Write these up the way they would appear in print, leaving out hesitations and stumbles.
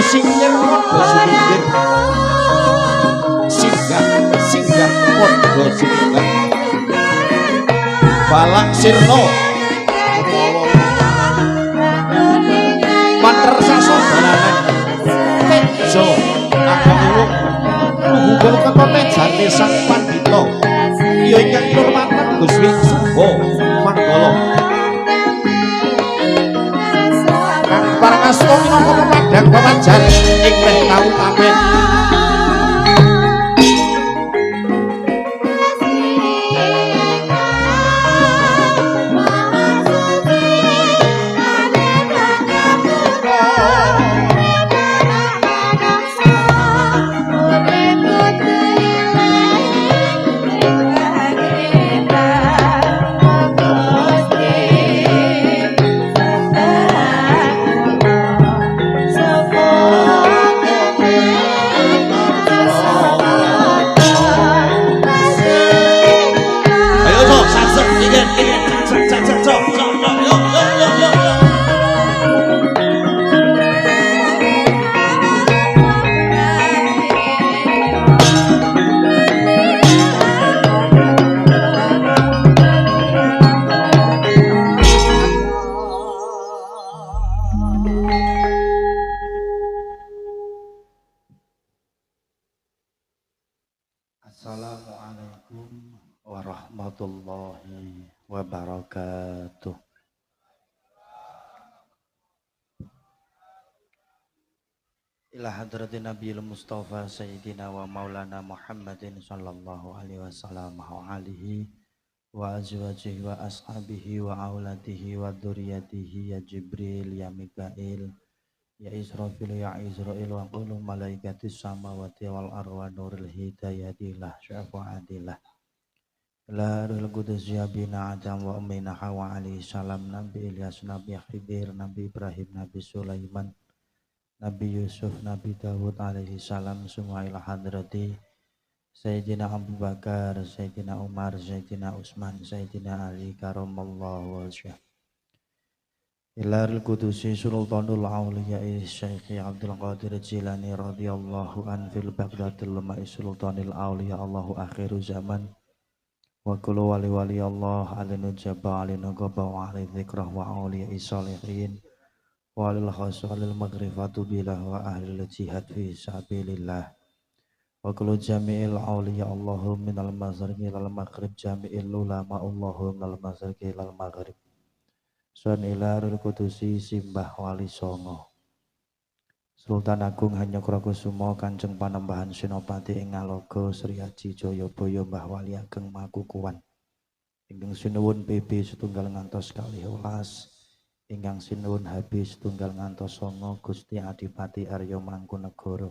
Singkir padha singkir singgah padha singgah balak sirna panter sasa dalanan tejo ageng luhur ketone jane sang pandhita ya ingkang kurmaten Gusti Sumba Manggala parang asta minangka pemadhang pemajar ing meh tau pamit Assalamualaikum warahmatullahi wabarakatuh. Ila hadratin Nabiyil Mustafa Sayyidina wa Maulana Muhammadin sallallahu alaihi wasallam wa alihi wa azwajihi wa ashabihi wa auladihi wa dzurriyyatihi ya Jibril ya Mikail ya Israfil ya Israil wa qulu malaikatis samawati wal arwa nuril hidayatilah syafa'atillah la ruhul qudus ya bina adam wa ummina hawa alaihi salam Nabi Ilyas Nabi Khidir Nabi Ibrahim Nabi Sulaiman Nabi Yusuf Nabi Dawud alaihi salam semua ila hadrati Sayyidina Abu Bakar Sayyidina Umar Sayyidina Utsman Sayyidina Ali karamallahu wajhah Ilaril Qudusi Sultanul Auliya Syekh Abdul Qadir Jilani radhiyallahu an fil Baghdadil Ma'i Sultanil Auliya Allahu akhiru zaman wa kullu wali wali Allah alinu jaba alinu qaba wa ali dzikrah wa auliya salihin wa lil khasalil maghrifatu bilah wa ahlil jihad fi sabilillah wa kullu jami'il auliya Allahu minal mazhari ilal maghrib jami'il ulama Allahu minal mazhari ilal maghrib Sun ilarul kudusi simbah wali songo Sultan Agung Hanyokrokusumo Kanjeng Panembahan Senopati ing Ngaloga Sri Aji Jayabaya Mbah Wali Ageng Makukuwan ingkang sinuwun PB setunggal ngantos 12 ingkang sinuwun HB setunggal ngantos 9 Gusti Adipati Arya Mangkunegara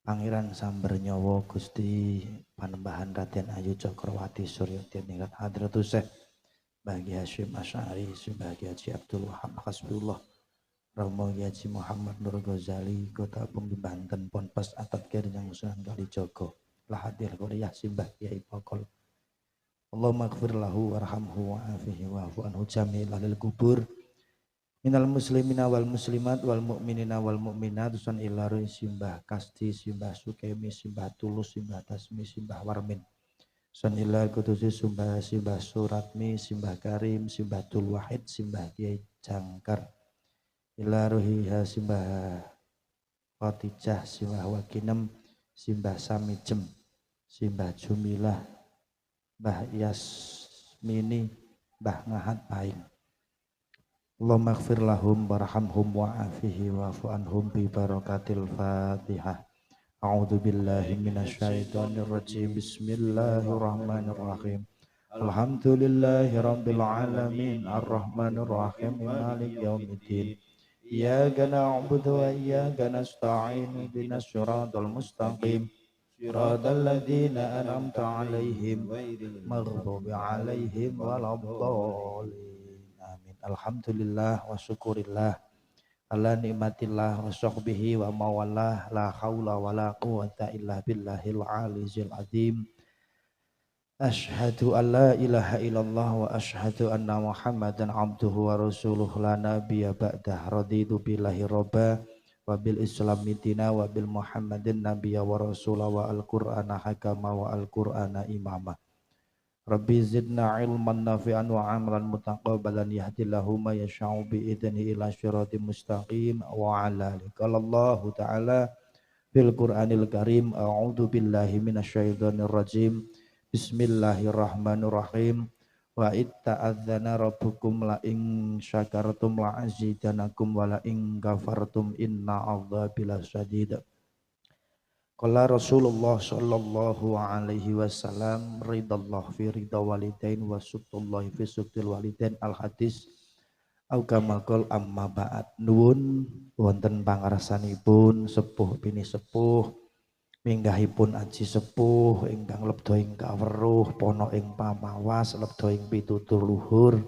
Pangeran Sambernyawa Gusti Panembahan Raden Ayu Cakrawati Suryati Ningrat Hadratus Syekh Bagi Hasyim Asy'ari, Bagi Haji Abdul Wahab Hasbullah, Romo Haji Muhammad Nur Ghazali, Kota Bung di Banten, Ponpes Atat Kirinjang Sunan Kalijogo, Lahadir Kuliah Simbah Kiai Pokol. Allahumma ighfir lahu warhamhu wa'afihi wa'fu anhu jami'il ahlil kubur. Minal muslimina wal muslimat wal mu'minina wal mu'minat Sun ilaru Simbah Kasti, Simbah Sukemi, Simbah Tulus, Simbah Tasmi, Simbah Warmin. Sun ilal kudusi Simbah Suratmi, Simbah Karim, Simbah Tul Wahid, Simbah Kiai Jangkar ila ruhiha Simbah Khotijah, Simbah Wakinem, Simbah Samijem, Simbah Jumilah, Mbah Yasmini, Mbah Ngahat Paing. Allahumma ighfir lahum warhamhum wa'afihi wa'fu anhum bi barakatil Fatihah. A'udzu billahi minasyaitonir rajim. Bismillahirrahmanirrahim. Alhamdulillahi rabbil alamin arrahmanir rahim maliki yaumiddin. Iyyaka na'budu wa iyyaka nasta'in ihdinas siratal mustaqim siratal ladzina an'amta 'alaihim ghairil maghdubi 'alaihim waladdallin. Amin. Alhamdulillah wa syukurillah ala nikmatillah wa sahbihi wa mawalah la haula wala quwata illa billahil aliyyil azim. Asyhadu an la ilaha illallah wa asyhadu anna Muhammadan abduhu wa rasuluh la nabiyya ba'dah raditu billahi robba wa bil islami dina wa bil Muhammadin nabiyya wa rasulah wa al-Qur'ana hakama wa al-Qur'ana imama. Rabbi zidna ilman nafi'an wa amran mutaqabbalan yahdillahu ma yasha'u bi idnihi ila syiratim mustaqim wa ala alihi. Qala Allah ta'ala fil Qur'anil Karim a'udzu billahi minasyaitonir rajim. Bismillahirrahmanirrahim. Wa itta'adzana rabbukum la in syakartum la azidanakum wa la in kafartum inna adzabi lasyadid. Qala Rasulullah sallallahu alaihi wasallam ridallahu fi ridha walidain wa sutullahi fi sutil walidain al hadis au kama qol amma ba'd. Nuwun wonten pangarsanipun sepuh bini sepuh minggahipun aji sepuh ingkang lebda ing kaweruh pono ing pamawas lebda ing pitutur luhur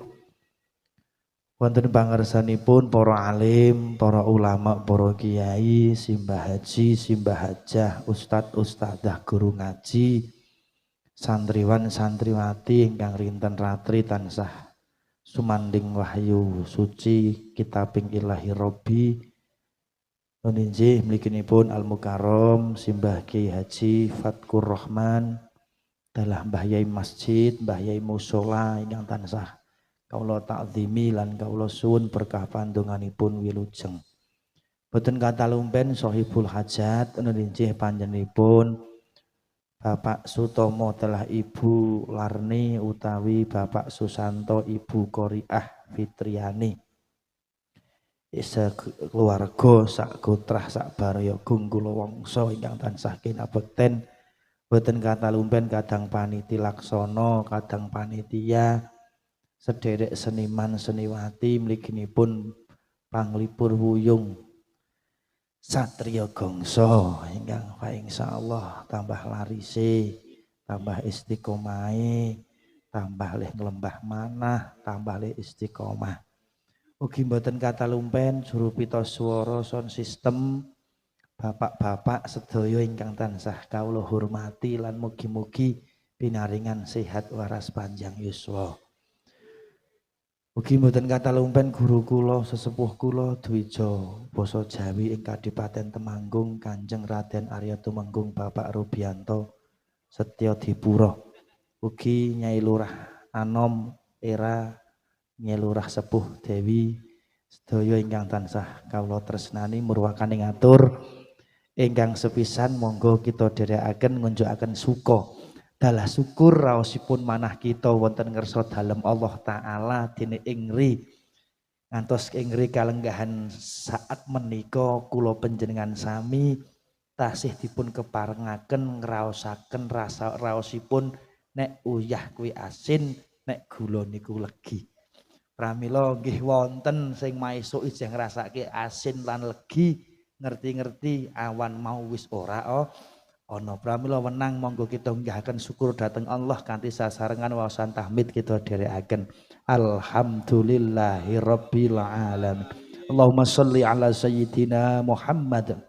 wonten pangersanipun para alim, para ulama, para kiai, simbah haji, simbah hajah, ustadz, ustadzah, guru ngaji, santriwan, santriwati ingkang rinten ratri tansah sumanding wahyu suci kitabing ilahi robbi. Nuninjih mlikinipun Al-Mukarram Simbah Kiai Haji Fatkur Rahman dalah Mbah Yai Masjid, Mbah Yai Musola ingkang tansah kaula ta'zimi lan kaula suwun berkah pandonganipun wilujeng. Boten katalumpen sahibul hajat nuninjih panjenenganipun Bapak Sutomo telah Ibu Larni utawi Bapak Susanto Ibu Qoriah Fitriani. Isa keluarga sak gotrah sak baraya gunggula wangsa ingkang tansah kinabekten boten katalumpen kadang paniti laksana kadang panitia sederek seniman seniwati mliginipun panglipur wuyung satriya gongso ingkang insyaallah tambah larise tambah istiqomahe tambah leh nglembah manah tambah leh istiqomah. Ugi mboten katalumpen juru pita swara sound system bapak-bapak sedaya ingkang tansah kawula hormati lan mugi-mugi pinaringan sehat waras panjang yuswa. Ugi mboten katalumpen guru kula sesepuh kula Dwija basa Jawi ing Kadipaten Temanggung Kanjeng Raden Arya Tumenggung Bapak Rubianto Setyadipura. Ugi Nyai Lurah Anom Era Nyai Lurah Sepuh Dewi sedaya ingkang tansah kawula tresnani murwakane ngatur ingkang sepisan monggo kita dherekaken ngunjukaken suka dalah syukur raosipun manah kita wonten ngersa dalem Allah taala dene ingri ngantos ingri kalenggahan saat menika kula panjenengan sami tasih dipun keparengaken ngraosaken rasa raosipun nek uyah kuwi asin nek gula niku legi. Pramila nggih wonten sing maesuk ijeh ngrasake asin lan legi, ngerti-ngerti awan mau wis ora ana. Pramila wenang monggo kita nggahaken syukur dhateng Allah kanthi sasarengan waosan tahmid kita dherekaken. Alhamdulillahi rabbil alamin. Allahumma sholli ala sayyidina Muhammad.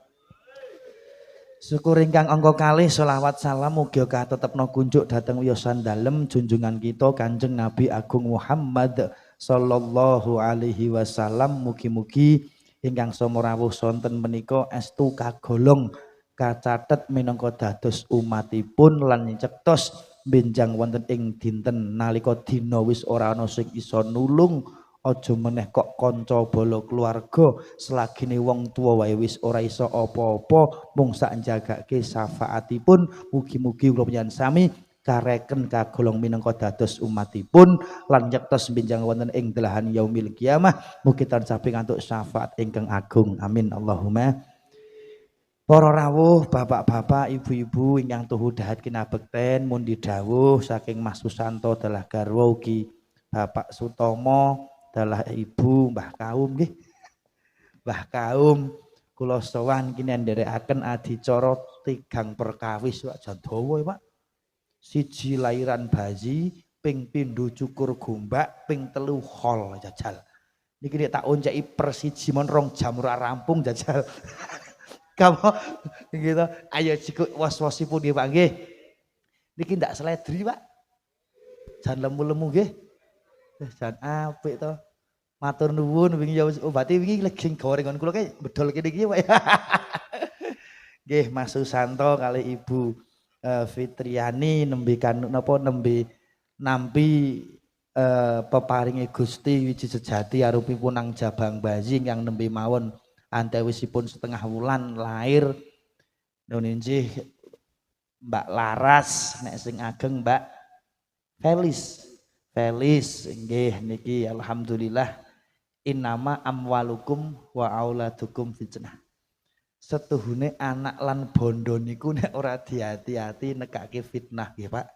Syukur ingkang angka kalih selawat salam mugi katetepna kunjuk dhateng wiyosan dalem junjungan kita Kanjeng Nabi Agung Muhammad sallallahu alaihi wasallam. Mugi-mugi ingkang samurawuh sonten menika estu kagolong kacatet minangka dados umatipun lan cektos benjang wonten ing dinten nalika dina wis ora ana sing isa nulung. Aja meneh kok kanca bala keluarga selagine wong tuwa wae wis ora iso apa-apa mung sak njagake syafaatipun. Mugi-mugi kula panjenengan sami kareken kagolong minangka dados umatipun lan nyektos benjang wonten ing delahan yaumil kiamah. Mugi tansah pikantuk syafaat ingkang agung. Amin Allahumma. Para rawuh, bapak-bapak, ibu-ibu ingkang tuhu dahat kinabekten mundi dawuh saking Mas Susanto dalah garwa ugi Bapak Sutomo dalah Ibu Mbah Kaum nggih. Mbah Kaum kula sowan kini nderekaken adicara tigang perkawis Pak jan dawa Pak. Siji lairan bayi, ping pindho cukur gombak, ping telu khol jajal. Niki nek tak onceki per siji mon 2 jam ora rampung jajal. Kamu gitu. Ayo cikuk was-wasipun nggih Pak nggih. Niki ndak seledri Pak. Jan lemu-lemu nggih. Jan apik to. Matur nuwun wingi ya obati wingi legi gorengan kula kae bedol kene iki Pak. Nggih Mas Susanto kali Ibu Fitriani nembikan napa nembe nampi peparinge Gusti wiji sejati arupipun nang Jabang Bayi yang nembe mawon antawisipun setengah wulan lahir nuninjih Mbak Laras nek sing ageng Mbak Felis nggih niki alhamdulillah innama amwalukum wa auladukum fitnah. Setuhune anak lan bondo niku nek ora diati-ati nekake fitnah nggih Pak.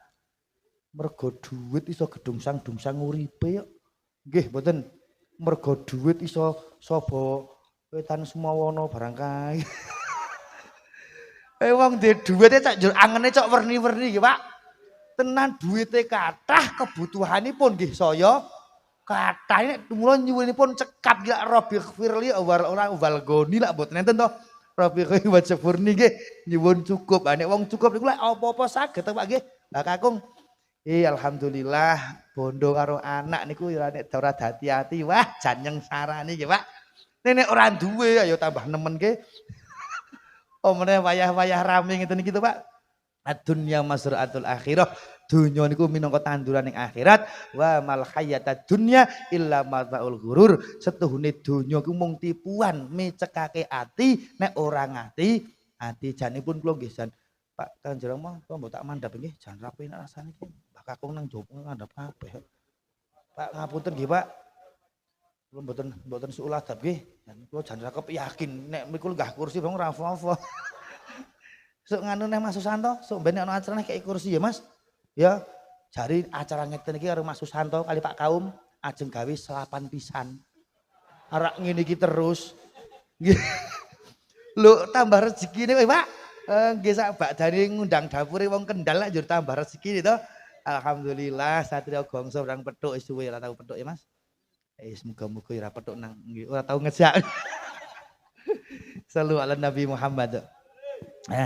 Mergo dhuwit iso gedungsang-dungsang uripe yo. Nggih mboten. Mergo dhuwit iso saba wetan semowono barang kae. Wong duwe dhuwite cak njur angene cok werni-werni nggih Pak. Tenan duwite kathah kebutuhanipun nggih saya kathah nek mula nyuwunipun cekap ya Rabbi firli ora walgoni lak mboten enten to. Rabbi wajburni nggih nyuwun cukup. Nek wong cukup niku lek apa-apa saged Pak nggih. Lah Kakung alhamdulillah bondo karo anak niku ya nek ora hati-hati wah jan nyengsarani nggih Pak. Nek ora duwe ayo tambah nemen nggih. Omene wayah-wayah rame ngeten iki to Pak. Ad-dunya masra'atul akhirah. Dunya niku minangka tanduran ing akhirat wa mal hayatad dunya illa mataul ghurur. Setuhune dunya ku mung tipuan mecekake ati nek ora ngati ati janipun kula nggih jan Pak Kanjeng mah mbok tak mandhap nggih jan rapi nek rasane iki Mbak Kakung nang jopo ngandhap kabeh. Pak ngapunten nggih Pak. Kula mboten suul adab nggih. Kula jan ra kepiyakin nek mikul nggah kursi bang ora apa-apa. Sok nganu neh Mas Susanto, sok ben ana acara neh kayak kursi ya Mas. Ya, jari acara ngeten iki karo Mas Susanto kali Pak Kaum ajeng gawe selapan pisan. Arak ngene iki terus. Nggih. Lho tambah rezekine kowe Pak. Nggih sak bakdane ngundang dapure wong Kendal lak njur tambah rezeki to. Alhamdulillah satria gongso orang petuk suwe ora tau petuk ya Mas. Muga-muga ora petuk nang nggih ora tau ngejak. Sallu ala Nabi Muhammad.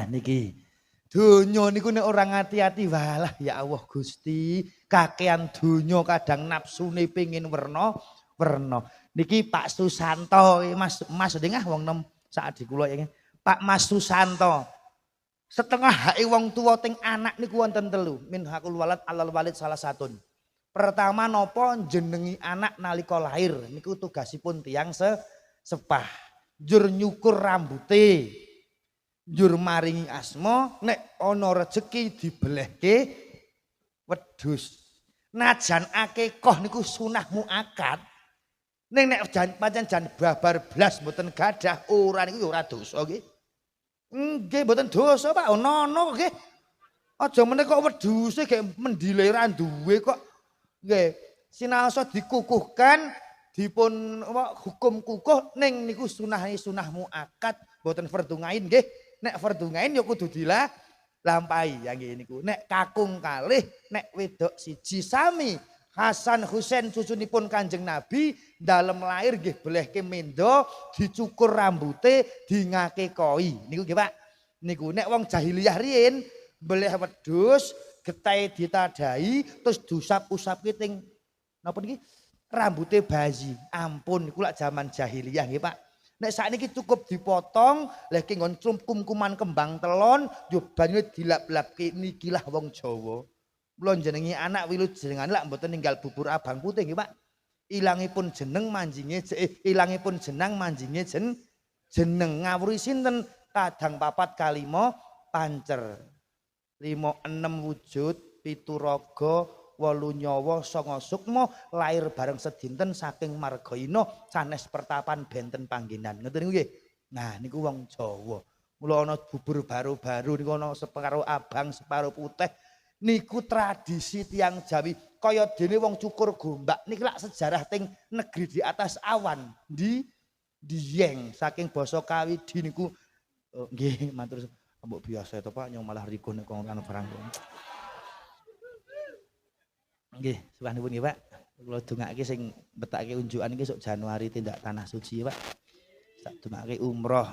Niki donya niku nek ora ngati-ati walah ya Allah Gusti kakean donya kadang nafsune pengin werna niki Pak Susanto Mas dengah wong nem sak adik kula ya Pak Mas Susanto setengah hake wong tuwa teng anak niku wonten telu min hakul walad alal walid salah satun. Pertama napa jenengi anak nalika lahir niku tugasipun tiyang sepah njur nyukur rambute njur maringi asma nek ana rejeki dibelehke wedhus. Najan akekah niku sunah muakkad. Ning nek pancen jan babar blas mboten gadah ora niku ya ora dosa nggih. Nggih mboten dosa Pak ana nggih. Aja meneh kok wedhuse gek mendile ora duwe kok. Nggih, sinaosa dikukuhkan dipun hukum kukuh ning niku sunah muakkad mboten fardhu ain nggih. Nek fardhu ain ya kudu dilampahi ya nggih niku. Nek kakung kalih, nek wedok siji sami Hasan Husain cucunipun Kanjeng Nabi dalem lahir nggih belehke mendo dicukur rambute dingake koi. Niku nggih Pak. Niku nek wong jahiliyah riyin beleh wedhus getahe ditadai terus diusap-usapke teng napa niki rambute bayi. Ampun niku lak jaman jahiliyah nggih Pak. Nek sakniki cukup dipotong, lha ki nggon kumkuman kembang telon, yo banyune dilap-lapke nikilah wong Jawa. Mula jenengi anak wilut jenengan lak mboten ninggal bubur abang putih nggih Pak. Ilangipun jeneng manjinge ilangipun jenang manjinge jeneng ngawuri sinten kadang 4 kalima pancer. 5 6 wujud 7 raga 8 nyawa 9 sukma lair bareng sedinten saking margaina sanes pertapan benten panggenan. Ngoten niku nggih. Nah niku wong Jawa. Mula ana bubur baru-baru niku ana separo abang, separo putih. Niku tradisi tiang Jawi kaya dene wong cukur gombak niki lak sejarah teng negeri di atas awan. Dieng saking basa Kawidi niku nggih matur mbok biasa to Pak nyong malah riko nek kon barang. Nggih, suwanipun nggih Pak. Kula dongake sing betake unjukan iki sok Januari tindak tanah suci Pak. Sak dongake umroh.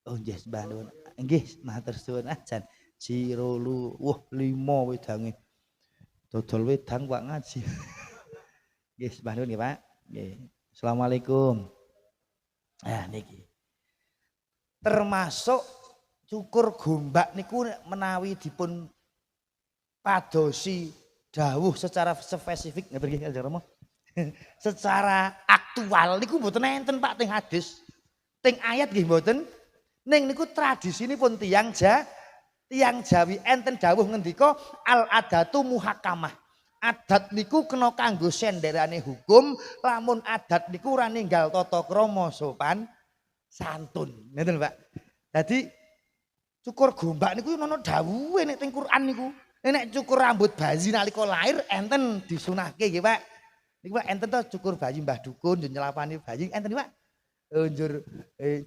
Oh nggih Mbah nuwun. Nggih matur suwun ajan. Jirolu, wah 5 wedange. Dodol wedang Pak ngaji. Nggih Mbah nuwun nggih Pak. Nggih. Assalamualaikum. Niki. Termasuk cukur gombak niku menawi dipun padosi dawuh secara spesifik nggih Kanjeng Rama. Secara aktual niku mboten enten Pak teng hadis. Teng ayat nggih mboten. Ning niku tradisinipun tiyang Jawi enten dawuh ngendika al adatu muhakamah. Adat niku kena kanggo senderane hukum, lamun adat niku ora ninggal tata krama sopan santun. Ngoten Pak. Dadi cukur gombak niku ana dawuhe nek teng Quran niku. Nek cukur rambut bayi nalika lair enten disunahke nggih Pak. Niku Pak enten to cukur bayi Mbah Dukun yo nyelapani bayi enten Pak. Njur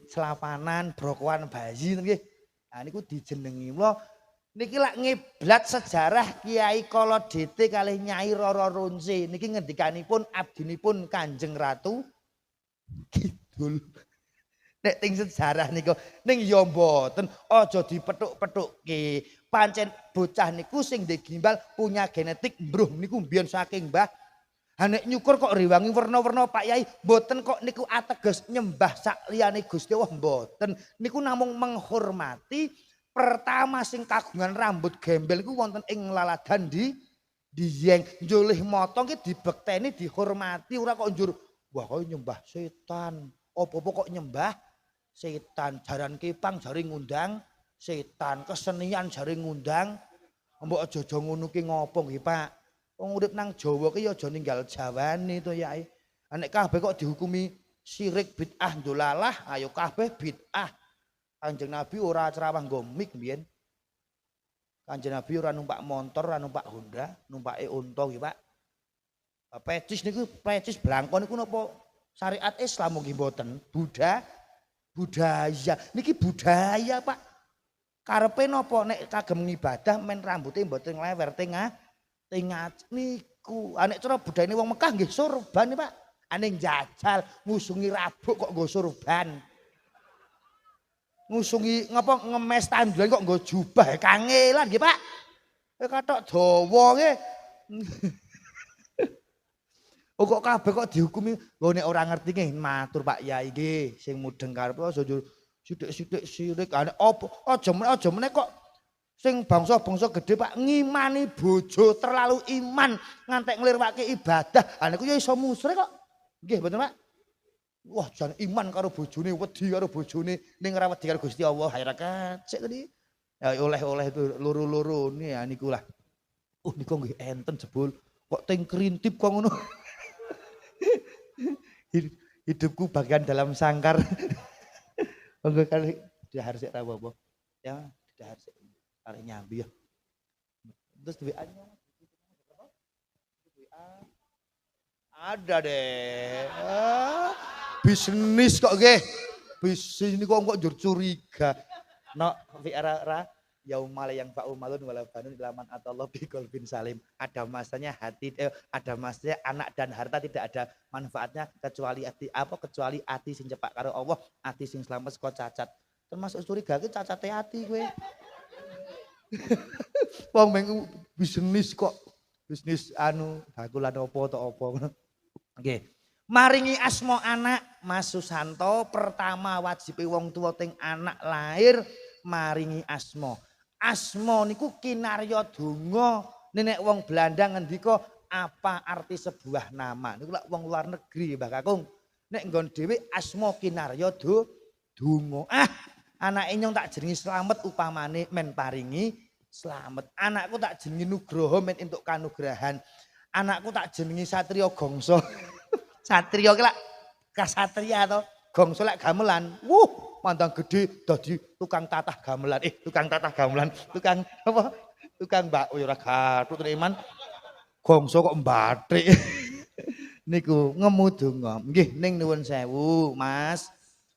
selapanan brokoan bayi nggih. Nah niku dijenengi. Mula niki lak ngiblat sejarah Kiai Kolodete kalih Nyai Roro Ronce niki ngendikanipun abdinipun Kanjeng Ratu Kidul. Nek ting sejarah niku ning ya mboten aja dipethuk-pethukke. Pancen bocah niku sing ndek gimbal punya genetik mbruh niku mbiyen saking Mbah. Ha nek nyukur kok rewangi werna-werna Pak Yai mboten kok niku ateges nyembah sak liyane Gusti Allah mboten. Niku namung menghormati pertama sing kagungan rambut gembel iku wonten ing laladan Dieng njulih motong ki dibekteni dihormati ora kok njur wah kok nyembah setan. Apa-apa kok nyembah setan. Jaran kepang jare ngundang setan, kesenian jare ngundang. Mbok aja ngono ki ngopo nggih Pak. Wong urip nang Jawa ki aja ninggal jawane to Yai. Nek kabeh kok dihukumi syirik bid'ah ndolalah, ayo kabeh bid'ah. Kanjeng Nabi ora ceramah nggo mik mbiyen. Kanjeng Nabi ora numpak montor, ora numpak Honda, numpake unta nggih Pak. Pecis niku pecis blangkon niku napa syariat Islam nggih mboten? Budaya. Niki budaya Pak. Karepe napa nek kagem ngibadah men rambuté mboten lewer tengah niku. Nek cara budayane wong Mekah nggih sorban Pak. Ane njajal ngusungi rabuk kok nggo sorban. Ngusungi ngapa ngemes tanduran kok nggo jubah kangelan nggih Pak. Kathok dawa nggih. Kok kabeh kok dihukumi lho nek ora ngerti nggih matur Pak Yai nggih sing mudeng karep aja sithik-sithik sirik apa aja meneh kok sing bangsa-bangsa gedhe Pak ngimani bojo terlalu iman ngantek nglirwake ibadah. Ha niku ya iso musyrik kok. Nggih mboten Pak? Wah, jan iman karo bojone, wedi karo bojone, ning ora wedi karo Gusti Allah. Haira kacik tadi. Ya oleh-oleh itu loro-loro ya niku lah. Niku nggih enten jebul. Kok teng kerintip kok ngono. Hidupku bagian dalam sangkar. Monggo kali dahar sik ta apa? Ya, dahar sik. Arek nyambi ya. Terus WA-nya ada deh. Bisnis kok nggih. Bisnis niku kok njur curiga. Nok ra yaumal yang fa'umalun wala banun ilaman atallah bi qalbin salim. Ada masanya ada masanya anak dan harta tidak ada manfaatnya kecuali ati sing cepak karo Allah, ati sing slamet saka cacat. Termasuk curiga ki cacate ati kowe. Wong meng bisnis kok. Bisnis bakulan apa to apa ngono. Nggih. Maringi asma anak Mas Susanto pertama wajibe wong tuwa teng anak lahir maringi asma. Asma niku kinarya donga. Nenek wong Belanda ngendika apa arti sebuah nama. Niku lak wong luar negeri Mbah Kakung. Nek nggon dhewe asma kinarya donga. Anake nyong tak jenengi slamet upamane men paringi slamet. Anakku tak jenengi Nugroho men entuk kanugrahan. Anakku tak jenengi Satria Gongso. Satria ki lak kasatria to, Gongso lak gamelan. Wuh. mandang gede dadi tukang tatah gamelan. Tukang tatah gamelan, tukang apa? Tukang bakso ora gathuk Iman. Gongso kok mbathik. Niku ngemu donga. Nggih ning nuwun sewu, Mas.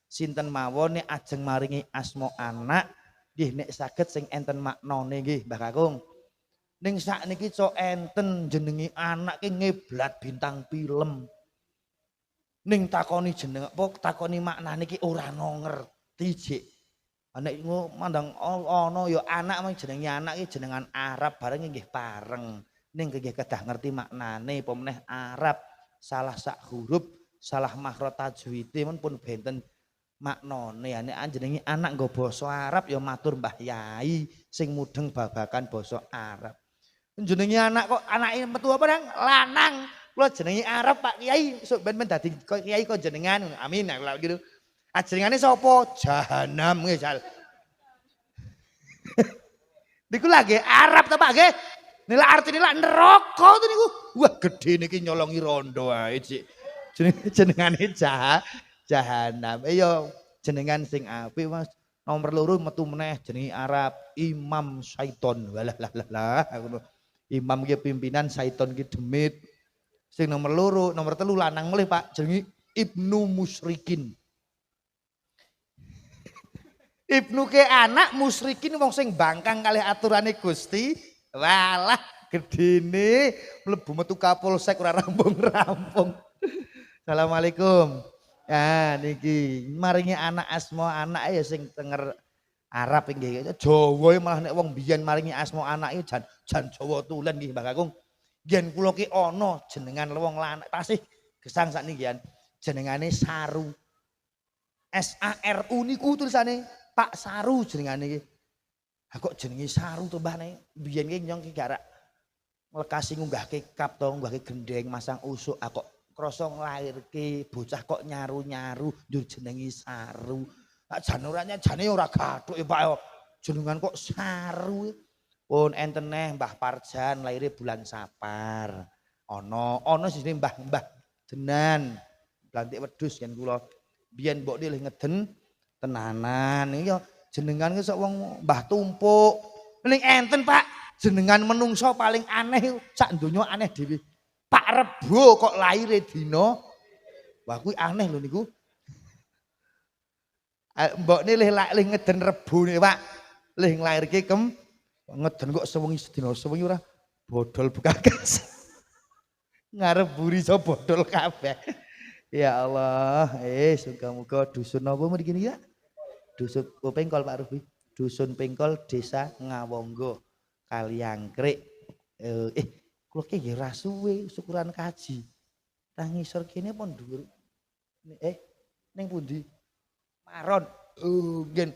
Sinten mawon nek ajeng maringi asma anak, nggih nek saged sing enten maknane nggih, Mbah Kakung. Ning sakniki cok enten jenengi anak ki ngiblat bintang film. Ning takoni jeneng apa takoni maknane ki ora ngerti jek. Nek mandang ana ya anak mung jenenge anak ki jenengan Arab bareng nggih pareng. Ning nggih kedah ngerti maknane apa meneh Arab salah sak huruf salah makhraj tajwide pun benten maknane. Nek jenenge anak nggo basa Arab ya matur Mbah Yai sing mudeng babakan basa Arab. Jenenge anak kok anake metu apa nang lanang. Kula jenenge Arab Pak Kiai, sok ben dadi kiai kok jenengan. Amin kalau gitu. Jenengane sapa? Jahanam nggih, Jal. Niku lagi Arab ta Pak nggih? Nila artine lak neraka to niku. Wah, gedhe niki nyolongi rondo ae, Cik. Jenengane Jahanam. Ya jenengan sing apik, Mas. Nomor loro metu meneh jenenge Arab Imam Syaiton. Walah lah ngono. Imam ki pimpinan, Syaiton ki demit. Sing nomor loro, nomor telu lanang melih Pak, jenenge Ibnu Musyrikin. Ibnu ke anak musyrikin wong sing bangkang kalih aturane Gusti. Walah, gedene mlebu metu Kapolsek ora rampung-rampung. Assalamualaikum. Ya niki maringi anak asma anak ya sing tenger Arab nggih. Jawa malah nek wong biyen maringi asma anak jan Jawa tulen nggih Mbah Kakung. Yen kula ki ana jenengan wong lanang tasih gesang sakniki jenengane Saru. SARU niku tulisane Pak Saru jenengane iki. Ha kok jenenge Saru to Mbah nek biyen ki nyong ki garak nglekasi ngunggahke kap to ngunggahke gendeng masang usuk kok krasa nglairke bocah kok nyaru-nyaru njur jenenge Saru. Jan jane ora gathuk ya Pak jenengan kok Saru. Pun enten neh Mbah Parjan laire bulan Sapar. Ana sisine Mbah Denan. Blantik wedhus yen kula biyen mbok nilih ngeden tenanan iki ya jenengan ki sok wong Mbah Tumpuk. Ning enten Pak jenengan menungso paling aneh sak donya aneh dhewe. Pak Rebo kok laire dina. Wah kuwi aneh lho niku. Mbok nilih ngeden Rebo nih Pak. Lih nglairke ngeden kok sewengi sedina sewengi ora bodol bekakas. Ngarep buri so bodol kabeh. Ya Allah, muga-muga dusun apa mriki niki ya? Dusun Pengkol Pak Rufi. Dusun Pengkol Desa Ngawonggo Kaliangkrik. Kula ki nggih ra suwe syukuran kaji. Tang ngisor kene pon dhuwur. Ning pundi? Maron. Nggih.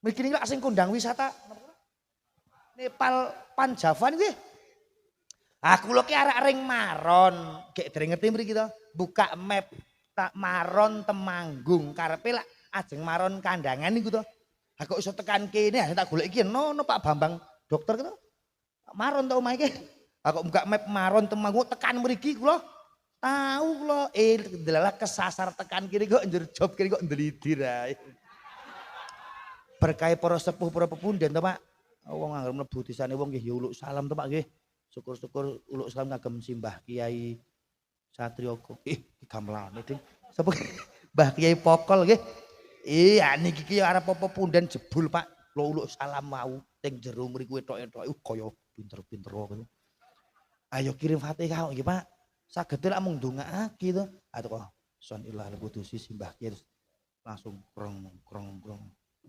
Mriki niki lak sing kondang wisata Nepal Panjavan nggih. Kula ki arek ring Maron, gek dereng ngerti mriki to. Buka map tak Maron Temanggung karepe lak ajeng Maron Kandangan niku to. Kok iso tekan kene tak golek iki no Pak Bambang dokter to. Maron to omahe iki. Kok buka map Maron Temanggung tekan mriki kula. Tahu kula delalah kesasar tekan kiri kok njur job kiri kok ndelidir ae. Berkah para sepuh para pepunden to Pak. Wong anggere mlebu desane wong nggih ya uluk salam to Pak nggih. Syukur-syukur uluk salam kagem Simbah Kiai Satrioko. Gamelane Ding. Sapa Mbah Kiai Pokol nggih. Iya niki ki arep apa punden jebul Pak. Kula uluk salam mau teng jero mriku etok-etok kaya pinter-pinter kok. Ayo kirim Fatihah nggih Pak. Saged lak mung ndongaake to. Kok sonillah lebutusi Simbah Kiai langsung krong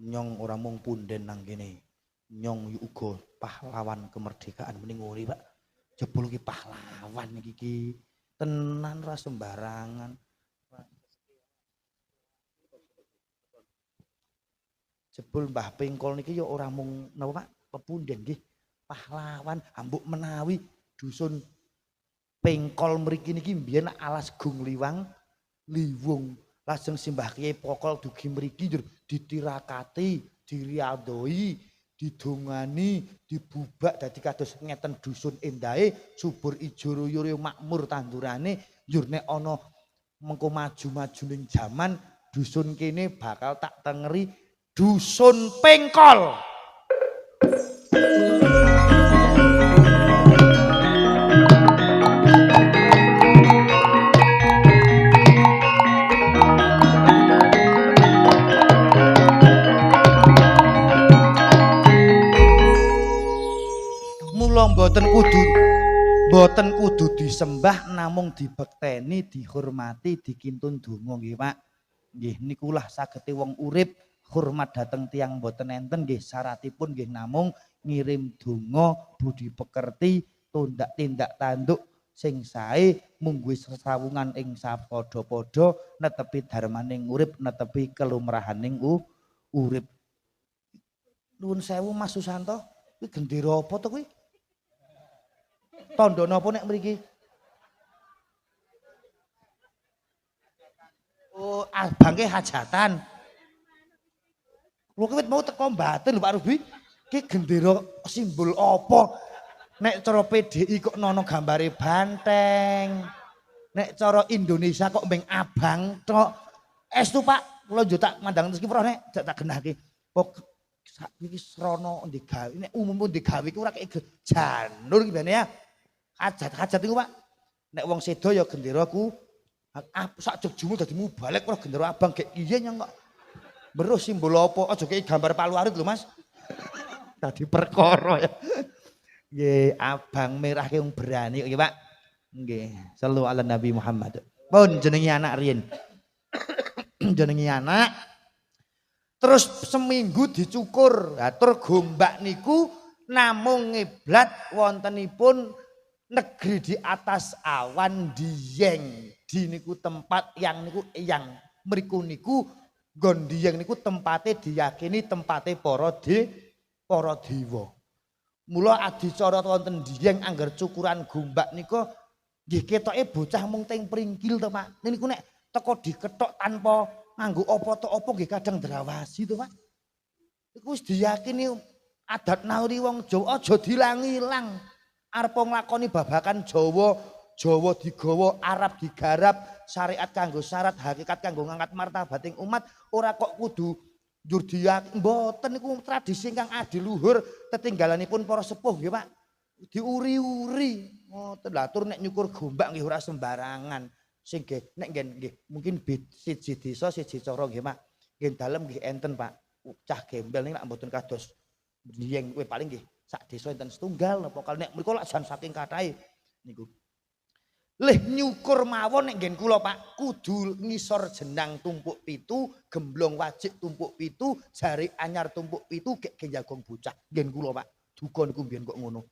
nyong ora mung punden nang kene. Nyong uga pahlawan kemerdekaan mending nguri Pak. Jebul ki pahlawan iki tenan ra sembarangan. Jebul Mbah Pengkol niki ya ora mung napa Pak, pepunden nggih. Pahlawan ambuk menawi dusun Pengkol mriki niki mbiyen alas gung liwang liwung. Lajeng Simbah Kiai Pokol dugi mriki ditirakati, diriadoi, didongani, dibubak dadi kados ngeten dusun endahe subur ijo royo makmur tandurane njur nek ana mengko maju-maju ning jaman dusun kene bakal tak tengeri dusun pengkol. Mula mboten kudu disembah namung dibekteni, dihormati, dikintun donga nggih Pak. Nggih nikulah sagete wong urip hormat dhateng tiyang mboten enten nggih syaratipun nggih namung ngirim donga, budi pekerti, tindak tanduk sing sae mungguh sesawungan ing sapadha-padha netepi darmaning urip, netepi kelumrahaning urip. Nuwun sewu Mas Susanto, kuwi gendera apa to kuwi? Tandha napa nek mriki? Oh, abangke hajatan. Lho kuwi mau teko mbaten lho Pak Rubi. Ki gendera simbol apa? Nek cara PDI kok nono gambare banteng. Nek cara Indonesia kok mbeng abang tok. Estu Pak, kula yo tak mandang rezeki pro nek tak genahke. Kok iki srana digawe nek umum digawe iki ora kaya janur iki bene ya. Hajat iku Pak. Nek wong sedo ya gendera ku sak jegjumu dadi mubalek ora gendera abang gek iye nyang kok. Beruh simbol apa? Aja kaya gambar Palu Arit lho Mas. Tadi perkara ya. Nggih, abang merah ki wong berani nggih Pak. Nggih, sallu ala Nabi Muhammad. Pun jenengi anak riyen. Jenengi anak terus seminggu dicukur. Lah tur gombak niku namung ngiblat wontenipun negeri di atas awan Dieng. Di niku tempat yang niku yang mriku niku nggon Dieng niku tempate diyakini tempate para dewa. Mula adicara wonten Dieng angger cukuran gombak nika nggih ketoke bocah mung teng pringkil to Pak. Niku nek teko diketok tanpa nganggo apa-apa nggih kadang drawasi to Pak. Iku wis diyakini adat nauri wong Jawa aja dilang-ilang. Arep nglakoni babakan Jawa, Jawa digawa, Arab digarap, syariat kanggo syarat, hakikat kanggo ngangkat martabating umat, ora kok kudu njur diyakini mboten niku tradisi ingkang adiluhur tetinggalanipun para sepuh nggih Pak. Diuri-uri. Ngoten lha tur nek nyukur gombak nggih ora sembarangan. Sing nek nggih mungkin siji desa siji cara nggih Pak. Nggih dalem nggih enten Pak. Cah gembel niku nek mboten kados Dieng kowe paling nggih sak desa enten setunggal napa kali nek mriku lak jan saking kathahe niku. Lih nyukur mawon nek nggen kula Pak kudu ngisor jenang tumpuk pitu, gemblong wajik tumpuk pitu, jari anyar tumpuk pitu gek jagong bocah. Nggen kula Pak. Duka niku mbiyen kok ngono.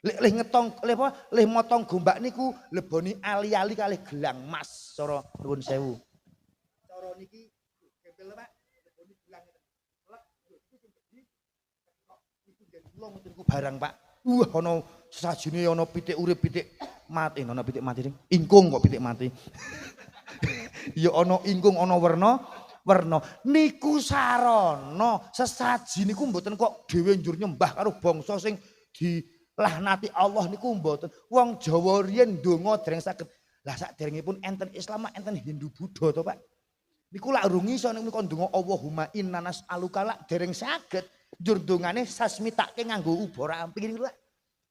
Lih ngetong lih motong gombak niku leboni ali-ali kalih gelang emas cara nuwun sewu. Cara niki gembel Pak leboni gelang lek iku nggen kula ngoten niku barang Pak. Wah ana sesajine ana pitik urip pitik mati, ana pitik mati ingkung kok pitik mati. Ya ana ingkung ana werna niku sarana sesaji niku mboten kok dhewe njur nyembah karo bangsa sing dilahnati Allah niku mboten. Wong Jawa riyen ndonga dereng saged. Lah saderengipun enten Islam enten Hindu Buddha to Pak. Niku lak urung iso niku ndonga Allahumma inna nas'aluka lak dereng saged. Njur dongane sasmitake nganggo ubara amping niku lak.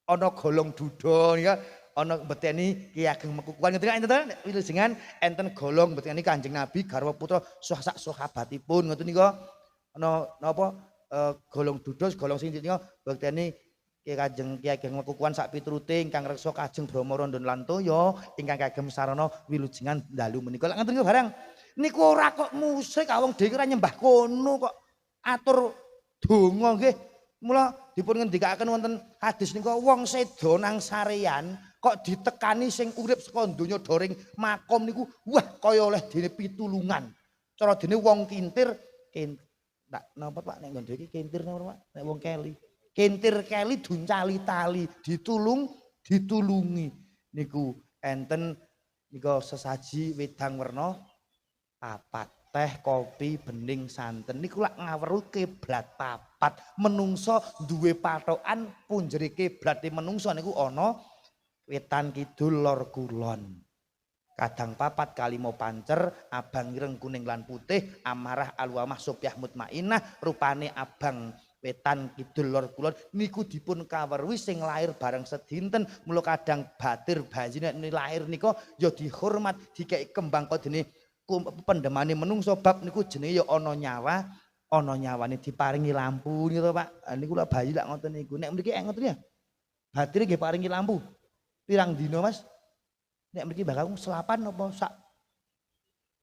Ana golong duda ya, ana mbeteni Ki Ageng Mekukuan ngoten enten wilujengan enten golong mbeteni Kanjeng Nabi garwa putra sak sahabatipun ngoten nika. Ana napa golong duda golong sing nika mbeteni Ki Ageng Mekukuan sak piturute ingkang reksa Kajeng Brahma Randha lan Toya ingkang kagem sarana wilujengan dalu menika lak ngoten barang. Niku ora kok musik wong dhewe ora nyembah kono kok atur donga nggih. Mula dipun ngendikaken wonten hadis nika wong sedo nang sarean kok ditekani sing urip saka donya doring makom niku wah kaya oleh dene pitulungan. Cara dene wong kintir napa Pak nek nggon iki kintir napa Pak nek wong keli. Kintir keli duncali tali ditulungi niku enten nika sesaji wedang werna papat. Teh, kopi, bening, santen niku lak ngaweru kiblat papat. Menungso duwe patokan punjere kiblate menungso niku ana wetan kidul lor kulon. Kadang papat kalimo pancer, abang ireng kuning lan putih, amarah alwamah sopyah mutmainah, rupane abang wetan kidul lor kulon niku dipun kaweruhi sing lair bareng sedinten, mula kadang batir bayi nek lair nika ya dihormat dikeki kembang kodene pendemane menungso bab niku jenenge ya ana nyawane diparingi lampu niku to Pak. Niku lak bayi lak ngoten niku. Nek mriki ngoten ya. Batir nggih paringi lampu. Pirang dina Mas? Nek mriki Mbah Kakung selapan apa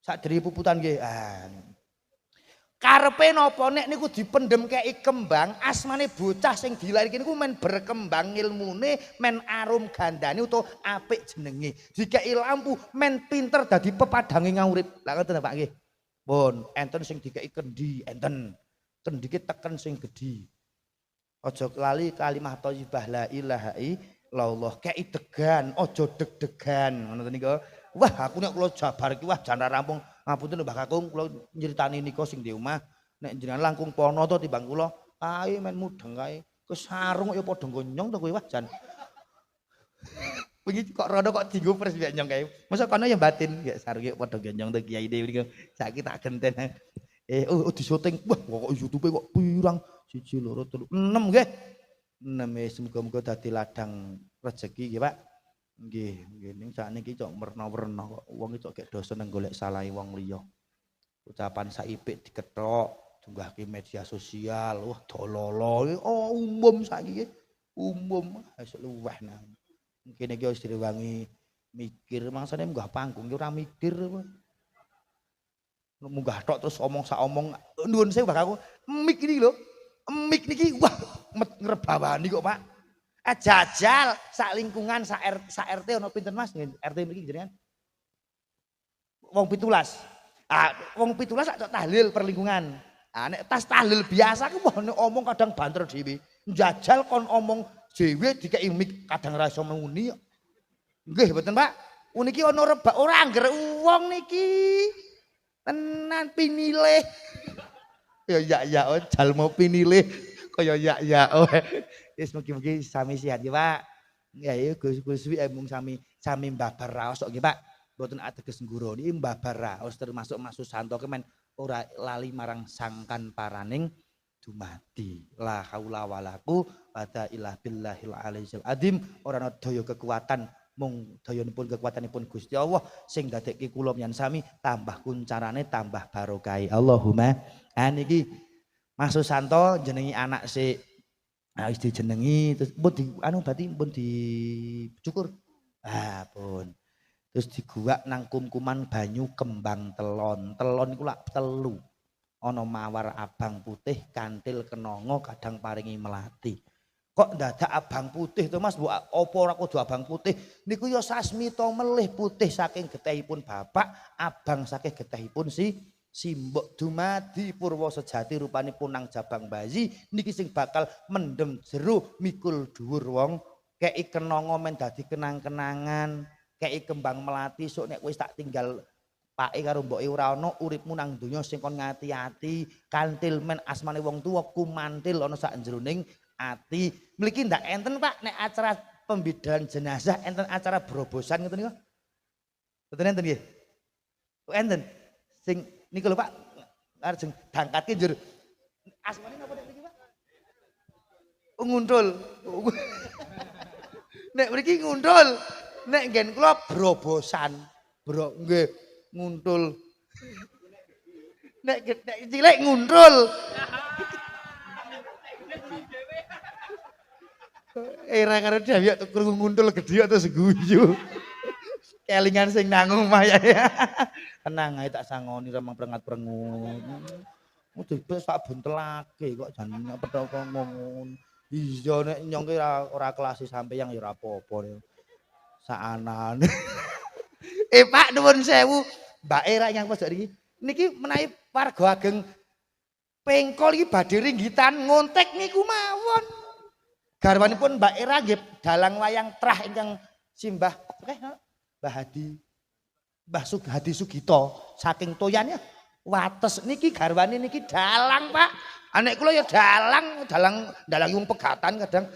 sak deri puputan nggih. Karepe napa nek niku dipendhem kei kembang, asmane bocah sing dilairke niku men berkembang ilmune, men arum gandane utawa apik jenenge. Dikei lampu men pinter dadi pepadange ngurip. Lah ngoten Pak nggih. Pun enten sing dikei kendi, enten. Kendike teken sing gedhi. Aja lali kalimah thayyibah la ilaha illallah kei degan aja deg-degan ngono niku. Wah aku nek kula jabar iki wah jan rampung ngapunten Mbah Kakung kula nyritani nika sing di omah nek jenengan langkung pono to timbang kula ae men mudeng kae kesarung ya padha gonyong to kowe wah jan. Wingi kok rono kok dienggo pres mbek nyong kae. Masa kono ya batin ya sarung ya padha gonyong to kiai dhewe niku. Saiki tak genten. Di syuting wah kok YouTube kok pirang 1 2 3 6 nggih. 6 muga-muga dadi ladang rezeki nggih Pak. Nggih, ning sakniki cok werna-werna kok wong cok gek do seneng golek salahe wong liya. Ucapan saipik dikethok, dunggahke media sosial, wah dololo. Umum saiki umum wis luweh nang. Kene iki wis direwangi mikir, mangsane munggah panggung ki ora mikir apa. Munggah tok terus omong sak omong nuwun sewu Mbah aku mik iki lho. Mik niki wah ngrebawani kok Pak. Jajal sak lingkungan sak RT ana pinten Mas RT mriki jenengan? Wong 17. Wong 17 sak tahlil per lingkungan. Nek tas tahlil biasa ku wah nek omong kadang banter dhewe. Jajal kon omong dhewe dikeki mik kadang ra iso muni. Nggih mboten Pak. Niki ana rebak ora angger wong niki. Tenan pinilih. Ya jal mau pinilih kaya ya wis mugi-mugi sami sehat ya Pak. Ya Gus mung sami mbabar raos kok nggih Pak. Mboten ateges ngguro niki mbabar raos termasuk Mas Susanto kemen ora lali marang sangkan paraning dumadi. La haula wala quwata illa billahil aliyyil azim. Ora ana daya kekuatan mung dayanipun kekuatanipun Gusti Allah sing dadekke kula miyan sami tambah kuncarane tambah barokah. Allahumma niki Mas Susanto jenengi anak sik wis dijenengi terus pun di berarti pun dicukur. Pun. Terus diguwak nang kumkuman banyu kembang telon. Telon iku lak telu. Ana mawar abang putih, kantil kenanga kadang paringi melati. Kok dadak abang putih to Mas, apa ora kudu abang putih? Niku ya sasmita melih putih saking getihipun bapak, abang saking getihipun Simbok dumadi purwa sejati rupanipun nang jabang bayi niki sing bakal mendem jero mikul dhuwur wong kei kenanga men dadi kenang-kenangan kei kembang melati sok nek wis tak tinggal pake karo mboke ora ana uripmu nang donya sing kon ngati-ati kantil men asmane wong tuwa kumantil ana sak jroning ati mliki ndak enten Pak nek acara pembidalan jenazah enten acara berobosan ngoten niku mboten enten nggih enten sing niku lho Pak, arep dangkatke njur. Asmane napa nek mriki Pak? Nguntul. Nek mriki nguntul. Nek nggen kula brobosan. Bro nggih nguntul. Nek cilik nguntul. Era karo dhewe kok krungu nguntul gedhe terus guyu. Kelingan sing nang omah ya. Tenang ae tak sangoni remang prengat-prengut. Dibes tak buntelake kok jan petho ngomong. Iya nek nyong ki ora kelas sampeyan ya ora apa-apa. Saanane. Pak nuwun sewu. Mbake ra nyang pojok niki. Niki menawi warga ageng pengkol iki badhe ringgitan ngontek niku mawon. Garwanipun Mbak Era nggih dalang wayang trah ingkang simbah Mbah Hadi Sugito saking Toyan ya wates niki garwane niki dalang Pak anek kula ya dalang wong pegatan kadang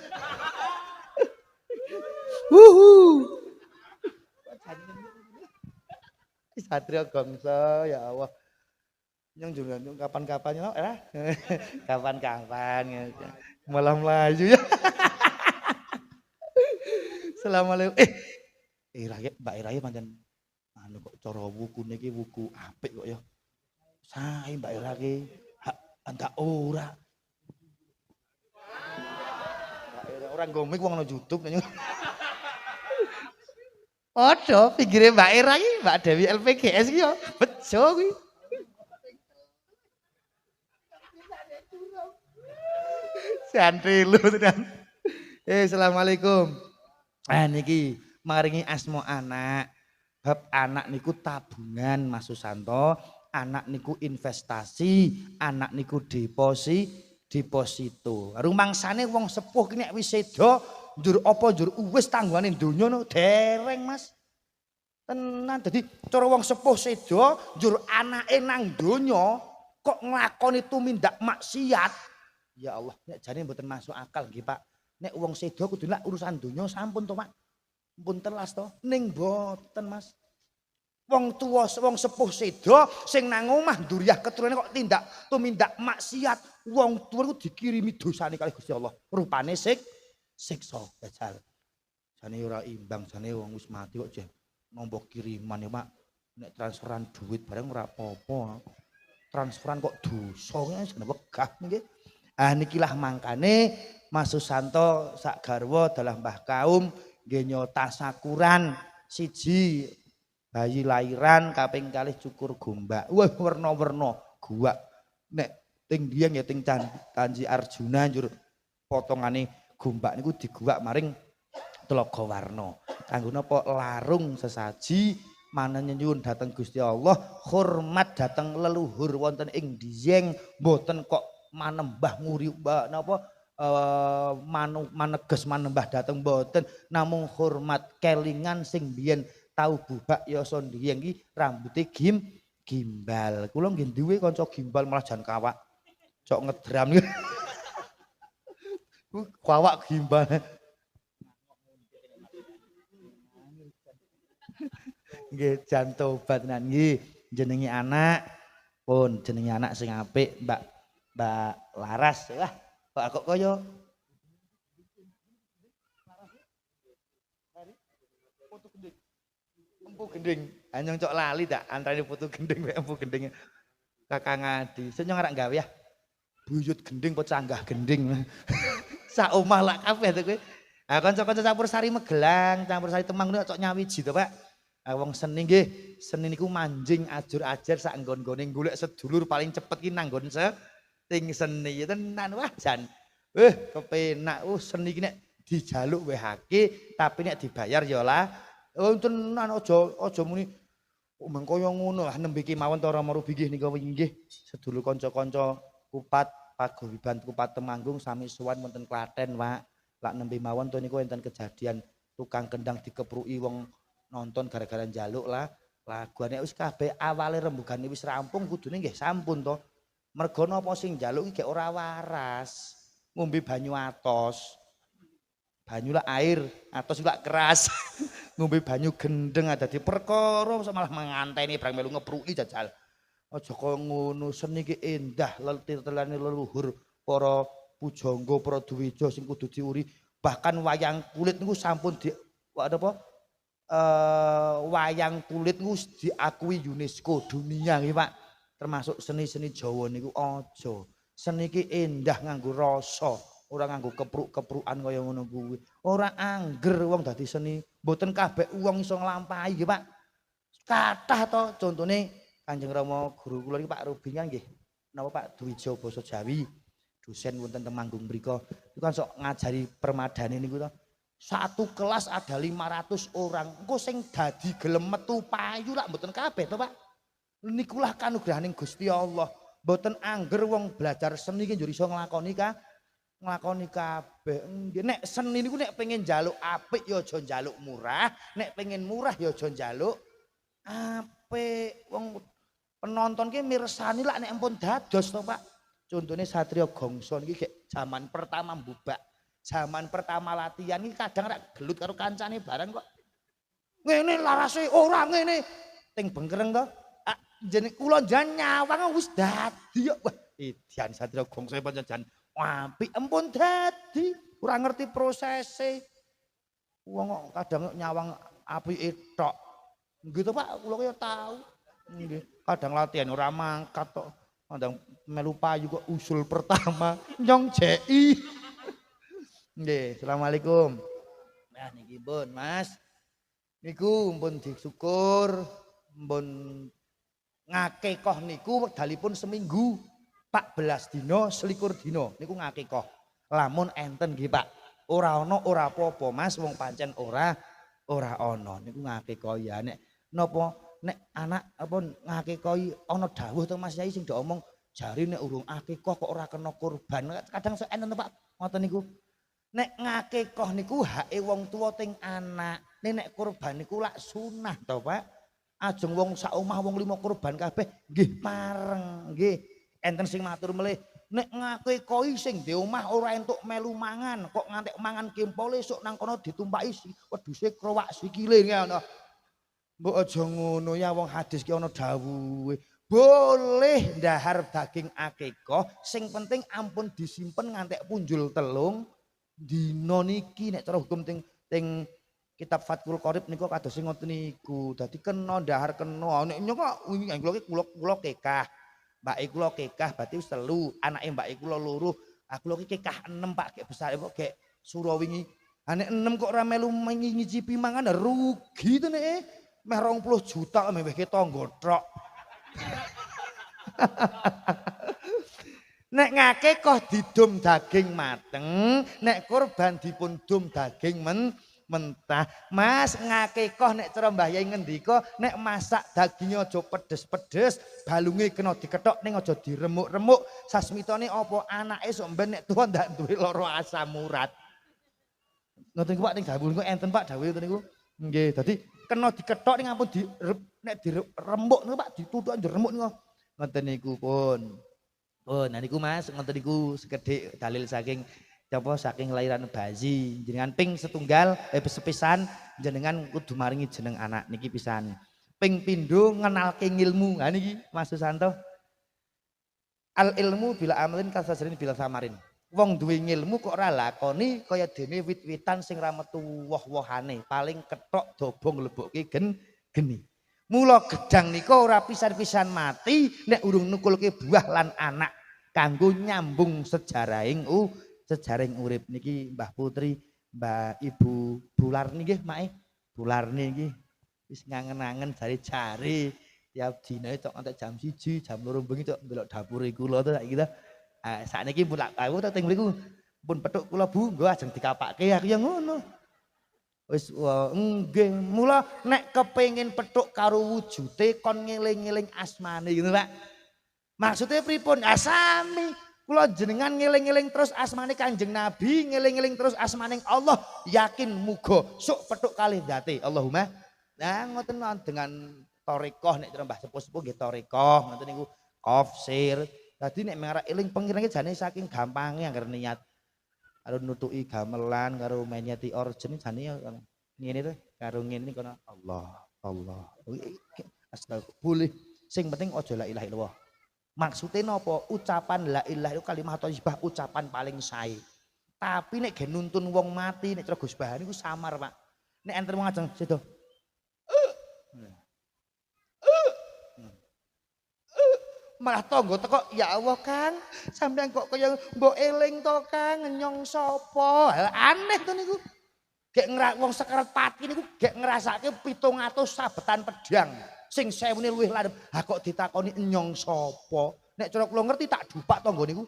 Satrio Gongso ya Allah. Nyong juga kapan-kapan ya. Kapan-kapan ya. Malam laju ya. Assalamualaikum. Mbak Ira ya pancen anu kok cara wukune iki wuku apik kok ya. Sae Mbak Ira ki. Enggak ora. Orang gomik wong nang YouTube nanya. Padha pinggire Mbak Ira iki, Mbak Dewi LPGS iki ya. Bejo kuwi. Santri lu tenan. Assalamualaikum. Niki maringi asma anak. Bab anak niku tabungan Mas Susanto, anak niku investasi, anak niku deposito. Rumangsane wong sepuh ki nek wis seda njur apa njur wis tanggane donya no dereng Mas. Tenan dadi cara wong sepuh seda njur anake nang donya kok nglakoni tumindak maksiat. Ya Allah, nek jane mboten masuk akal nggih Pak. Nek wong seda kudu lak urusan donya sampun to Pak. Pun telas to, ning mboten Mas. Wong tua, wong sepuh seda sing nang omah nduriyah keturune kok tumindak maksiat. Wong tua iku dikirimi dosane kalih Gusti Allah. Rupane siksa dajal. Jane ora imbang, jane wong wis mati kok jen nampa kiriman ya Pak. Nek transferan duit bareng ora apa-apa. Transferan kok dosa ngene wegah nggih. Nikilah mangkane Mas Susanto sak garwa dalah Mbah Kaum nggih nyota sakuran siji bayi lahiran kaping kalih cukur gombak. Wah werna-werna guwak. Nek ting dieng ya ting Tanji Arjuna njur potongane gombak niku diguwak maring Tlaga Warna. Kanggo napa larung sesaji manen nyuwun dhateng Gusti Allah, hormat dhateng leluhur wonten ing Dieng, mboten kok manembah nguri napa maneges manembah dhateng mboten, namung hormat kelingan sing biyen tau bubak yasa Dieng iki rambuté gimbal. Kula nggih duwe kanca gimbal malah jan kawak. Cok ngedram iki. Kawak gimbal. Nggih jan tobat tenan nggih. Jenenge anak pun jenenge anak sing apik Mbak Laras. Wah, kok kaya Empu Gending. Anyong cok lali tak antarané putu gending mek empu gending. Kakang Adi. Sing nyong arak gawe ya. Buyut gending apa canggah gending. Sak omah lak kabeh to kowe. Kanca-kanca campur sari Magelang, campur sari Temang niku cok nyawiji to, Pak. Wong seni nggih, seni niku manjing ajur-ajar sak nggon-nggone golek sedulur paling cepet ki nang nggon ting seni tenan wah jan. Kepenak seni ki nek dijaluk wehake tapi nek dibayar ya lah. Tenan aja muni mengko yo ngono lah nembe ki mawon to Rama Rubi nggih nika wingi nggih sedulur kanca-kanca Kupat Paguyuban Kupat Temanggung sami sowan wonten Klaten, Pak. Lak nembe mawon to niku enten kejadian tukang kendang dikepruki wong nonton gara-gara njaluk lah laguane wis kabeh awale rembugane wis rampung kudune nggih sampun to. Mergo napa sing njaluk iki ora waras. Ngombe banyu atos. Banyu lah air, atos lak keras. Ngombe banyu gendeng dadi perkara malah manganteni barang melu ngepruki jajal. Aja kaya ngono, seni ki endah letir-telane leluhur para pujangga para duwija sing kudu diuri. Bahkan wayang kulit niku sampun wayang kulit niku diakui UNESCO dunia nggih Pak. Termasuk seni-seni Jawa niku aja. Seni ki endah nganggo rasa, ora nganggo kepruk-keprukan kaya ngono kuwi. Ora angger wong dadi seni, mboten kabeh wong iso nglampahi nggih Pak. Kathah to contone Kanjeng Rama guru kula iki Pak Rubi kan nggih. Napa Pak Dwija basa Jawi. Dosen wonten Temanggung mriku. Iku kan sok ngajari permadane niku to. Satu kelas ada 500 orang. Engko sing dadi gelem metu payu lak mboten kabeh to, Pak. Nikulah kanugrahaning Gusti Allah. Mboten angger wong belajar seni ki njur iso nglakoni kabeh. Nek seni niku nek pengen njaluk apik ya aja njaluk murah, nek pengen murah ya aja njaluk apik. Wong penonton ki mirsani lak nek ampun dados to, Pak. Contone Satrio Gongso niki gek zaman pertama mbubak. Zaman pertama latihan iki kadang rak gelut karo kancane bareng kok. Ngene larase ora ngene. teng Bengkereng to. Jeneng kula jan nyawang wis dadi kok. Wah, Edian Satria Gongsoe pancen apik empun dadi. Ora ngerti prosese. Wong kok kadang nyawang apike tok. Nggih to Pak, kula ya tau. Nggih, kadang latihan ora mangkat tok. Kadang melu payu kok usul pertama nyong JI. Nggih, asalamualaikum. Nah niki pun Mas. Niku pun disyukur, pun ngakekah niku wekdalipun seminggu. 14 dina, 21 dina niku ngakekah. Lamun enten nggih Pak. Ora ana ora apa-apa Mas, wong pancen ora ana. Niku ngakekah ya nek napa nek anak apa ngakekahi ana dawuh to Mas Yai sing diomong jari nek urung akekah kok ora kena kurban. Kadang sok enten Pak ngoten niku. Nek ngakekah niku hake wong tuwa teng anak. Nek kurban niku lak sunah to Pak. Ajeng wong sak omah wong 5 kurban kabeh nggih pareng nggih. Enten sing matur melih nek ngakekahi sing di omah ora entuk melu mangan kok ngantek mangan kempole sok nang kono ditumpaki wedhuse krowak sikile ngono. Mbok aja ngono ya wong hadis ki ana dawuhe. Boleh ndahar daging akekah sing penting ampun disimpen ngantek punjul telung dina niki nek cara hukum teng kitab Fathul Qorib niku kados sing ngoten niku. Dadi kena ndahar kena. Nek nyok wingi kula kekah. Mbake kula kekah berarti wis 3, anake mbake kula 2. Kula ki kekah 6 Pak, gek besar kok gek sura wingi. Nek 6 kok ora melu ngicipi mangan rugi to nek meh 20 juta mewehke tangga tok. Nek ngakekah didum daging mateng, nek kurban dipun dum daging mentah. Mas ngakekah nek cara Mbah Yai ngendika nek masak dagingnya aja pedes-pedes, balunge kena diketok ning aja diremuk-remuk. Sasmitane apa anake sok mben nek tuwa ndak duwe lara asam urat. Ngoten niku Pak ning dawuh niku enten Pak dawuh ngoten niku. Nggih, dadi kena diketok ning ampun nek diremuk niku Pak dituthuk diremuk niku. Ngoten niku pun. Oh, nah niku Mas, ngoten niku sekedhik dalil saking saking lahiran bayi. Jenengan ping setunggal sepisan jenengan kudu maringi jeneng anak niki pisan. Ping pindho ngenalke ngilmu. Ha niki Mas Susanto. Al ilmu bila amalin kasajrin bila samarin. Wong duwe ngilmu kok ora lakoni kaya dene wit-witan sing ra metu woh-wohane, paling ketok dobong lebokke geni. Mula gedang nika ora pisan-pisan mati nek urung nukulke buah lan anak kanggo nyambung sejarahing urip niki Mbah Putri, Mbah Ibu Bularni nggih Mak Bularni nggih wis ngangen-angen jare-jare tiap dina tok nganti jam 1, jam 2 bengi tok ndelok dapure kula to saiki to. Sakniki pun lak kawuh to teng mriku pun pethuk kula Bu nggo ajeng dikapake aku ya ngono. Wis nggih mula nek kepengin pethuk karo wujute kon ngeling-eling asmane ngono Pak. Maksudnya pripun? Sami kula jenengan ngeling-eling terus asmane Kanjeng Nabi, ngeling-eling terus asmane Allah, yakin muga sok pethuk kalih ndate. Allahumma. Nah ngoten dengan thariqah nek cara Mbah sepuh-sepuh nggih thariqah ngoten niku qafsir. Dadi nek mengarep eling pengiran jane saking gampange anggar niat karo nutuki gamelan karo menyeti orjen jane ngene to karo ngene kono Allah. Astagfirullah. Boleh sing penting aja la ilaha illallah. Maksudnya napa? Ucapan la ilaha itu kalimat thayyibah ucapan paling sae. Tapi nek gen nuntun wong mati nek cara Gus Bahan niku samar, Pak. Nek enten wong ajeng sedo. Malah tangga teko ya Allah Kang, sampeyan kok kaya mbok eling to Kang, nyong sapa? Aneh to niku. Gek wong sekarat pati niku gek ngrasake 700 sabetan pedang. Sing 1000 luwih landhep. Ha kok ditakoni nyong sapa? Nek cara kula ngerti tak dupak tangga niku.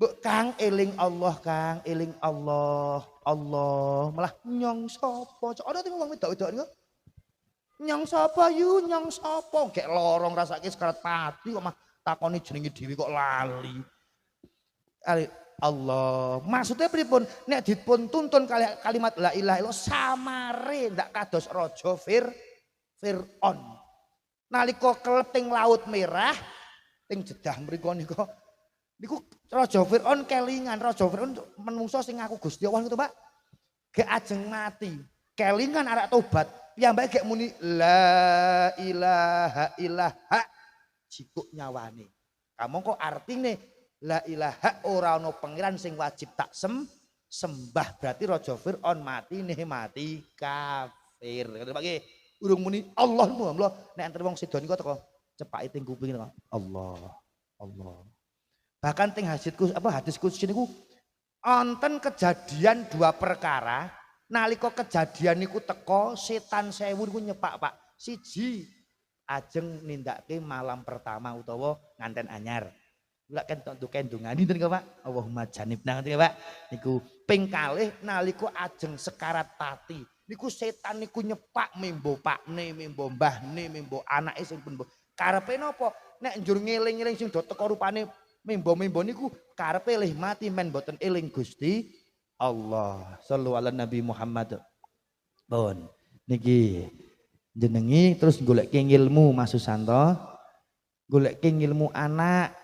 Mbok Kang eling Allah Kang, eling Allah. Allah malah nyong sapa? Cok ana teng wong wedok-wedok niku. Nyong sapa yu, nyong sapa? Gek lorong rasake sekarat pati kok mah takoni jenenge dhewe kok lali. Allah. Maksudnya pripun? Nek dipun tuntun kalimat la ilaha illallah samare ndak kados raja Fir'aun. Nalika kleting laut merah ting jedah mriku niku raja Fir'aun kelingan, raja Fir'aun menungso sing ngaku Gusti Allah itu Pak. Gek ajeng mati. Kelingan arek tobat. piyambake gek muni la ilaha illallah jikuk nyawane. Kamu kok artine la ilaha ora ana pangeran sing wajib tak sembah berarti Raja Fir'aun mati kafir. Kata Pak urung muni Allah nek antar wong sedo niku teko cepake ting kuping Allah. Bahkan ting hadis kudus niku wonten kejadian dua perkara nalika kejadian niku teko setan 1000 niku nyepak Pak. Siji ajeng nindakake malam pertama utawa nganten anyar. Lha kan untuk kendungane niku Pak. Allahumma janibna ngoten Pak. Niku ping kalih nalika ajeng sekarat pati. Niku setan niku nyepak membo pakne, membo mbahne, membo anake sing pun karepe napa? Nek njur ngeling-eling sing do teko rupane membo-membo niku karepe lih mati men boten eling Gusti Allah. Shallu ala Nabi Muhammad. Pun niki jenengi terus golek ilmu Mas Susanto. Golek ilmu anak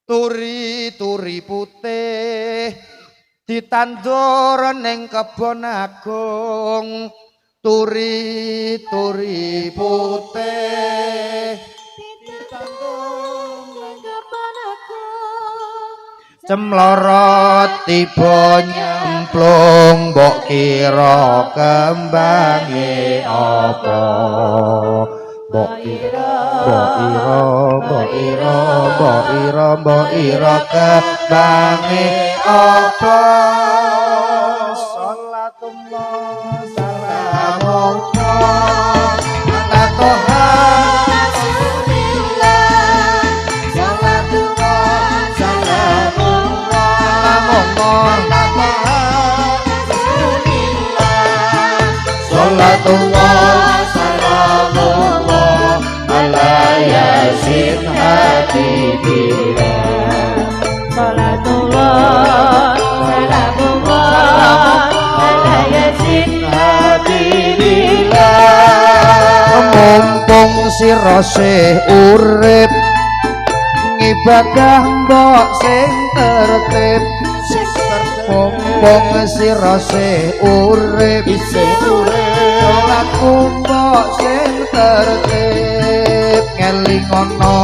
turi putih ditandur ning kebon agung turi putih ditandur ning kebon agung cemlorot tiba nyemplung mbok kira kembange apa mbok ira kembange apa salatullah salamullah ala toha rasulillah salatullah salamullah ala toha rasulillah salatullah salamullah ala yasin habibillah salatullah salamullah ala yasin habibillah mumpung sira urip ngibadah mbok sing tertib mumpung sira urip laku mbok sing tertib ngeling ana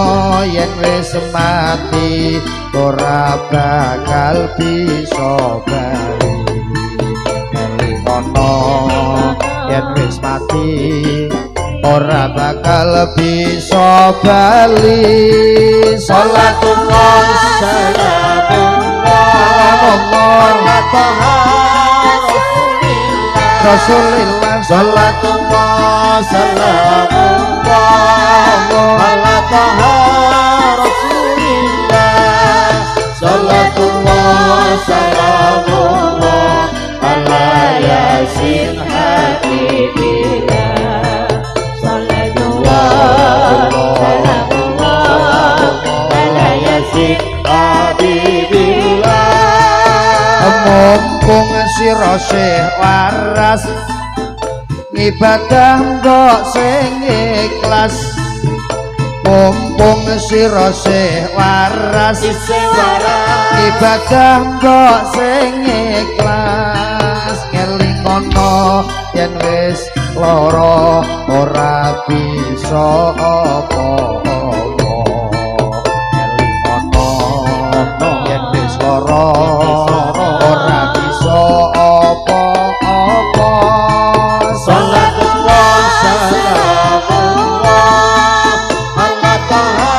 yen wis mati ora bakal bisa bali ngeling ana yen wis mati ora bakal bisa bali salatullah salamullah Rasulillah salatullah salamullah ala taha Rasulillah salatullah salamullah ala yasin habibillah salatullah salamullah ala yasin habibillah mumpung sira waras ibadah mbok sing ikhlas mumpung sira waras ibadah mbok sing ikhlas ngeling ana yen wis lara ora bisa apa-apa ngeling ana yen wis lara ora bisa apa-apa salatullah salamullah ala taha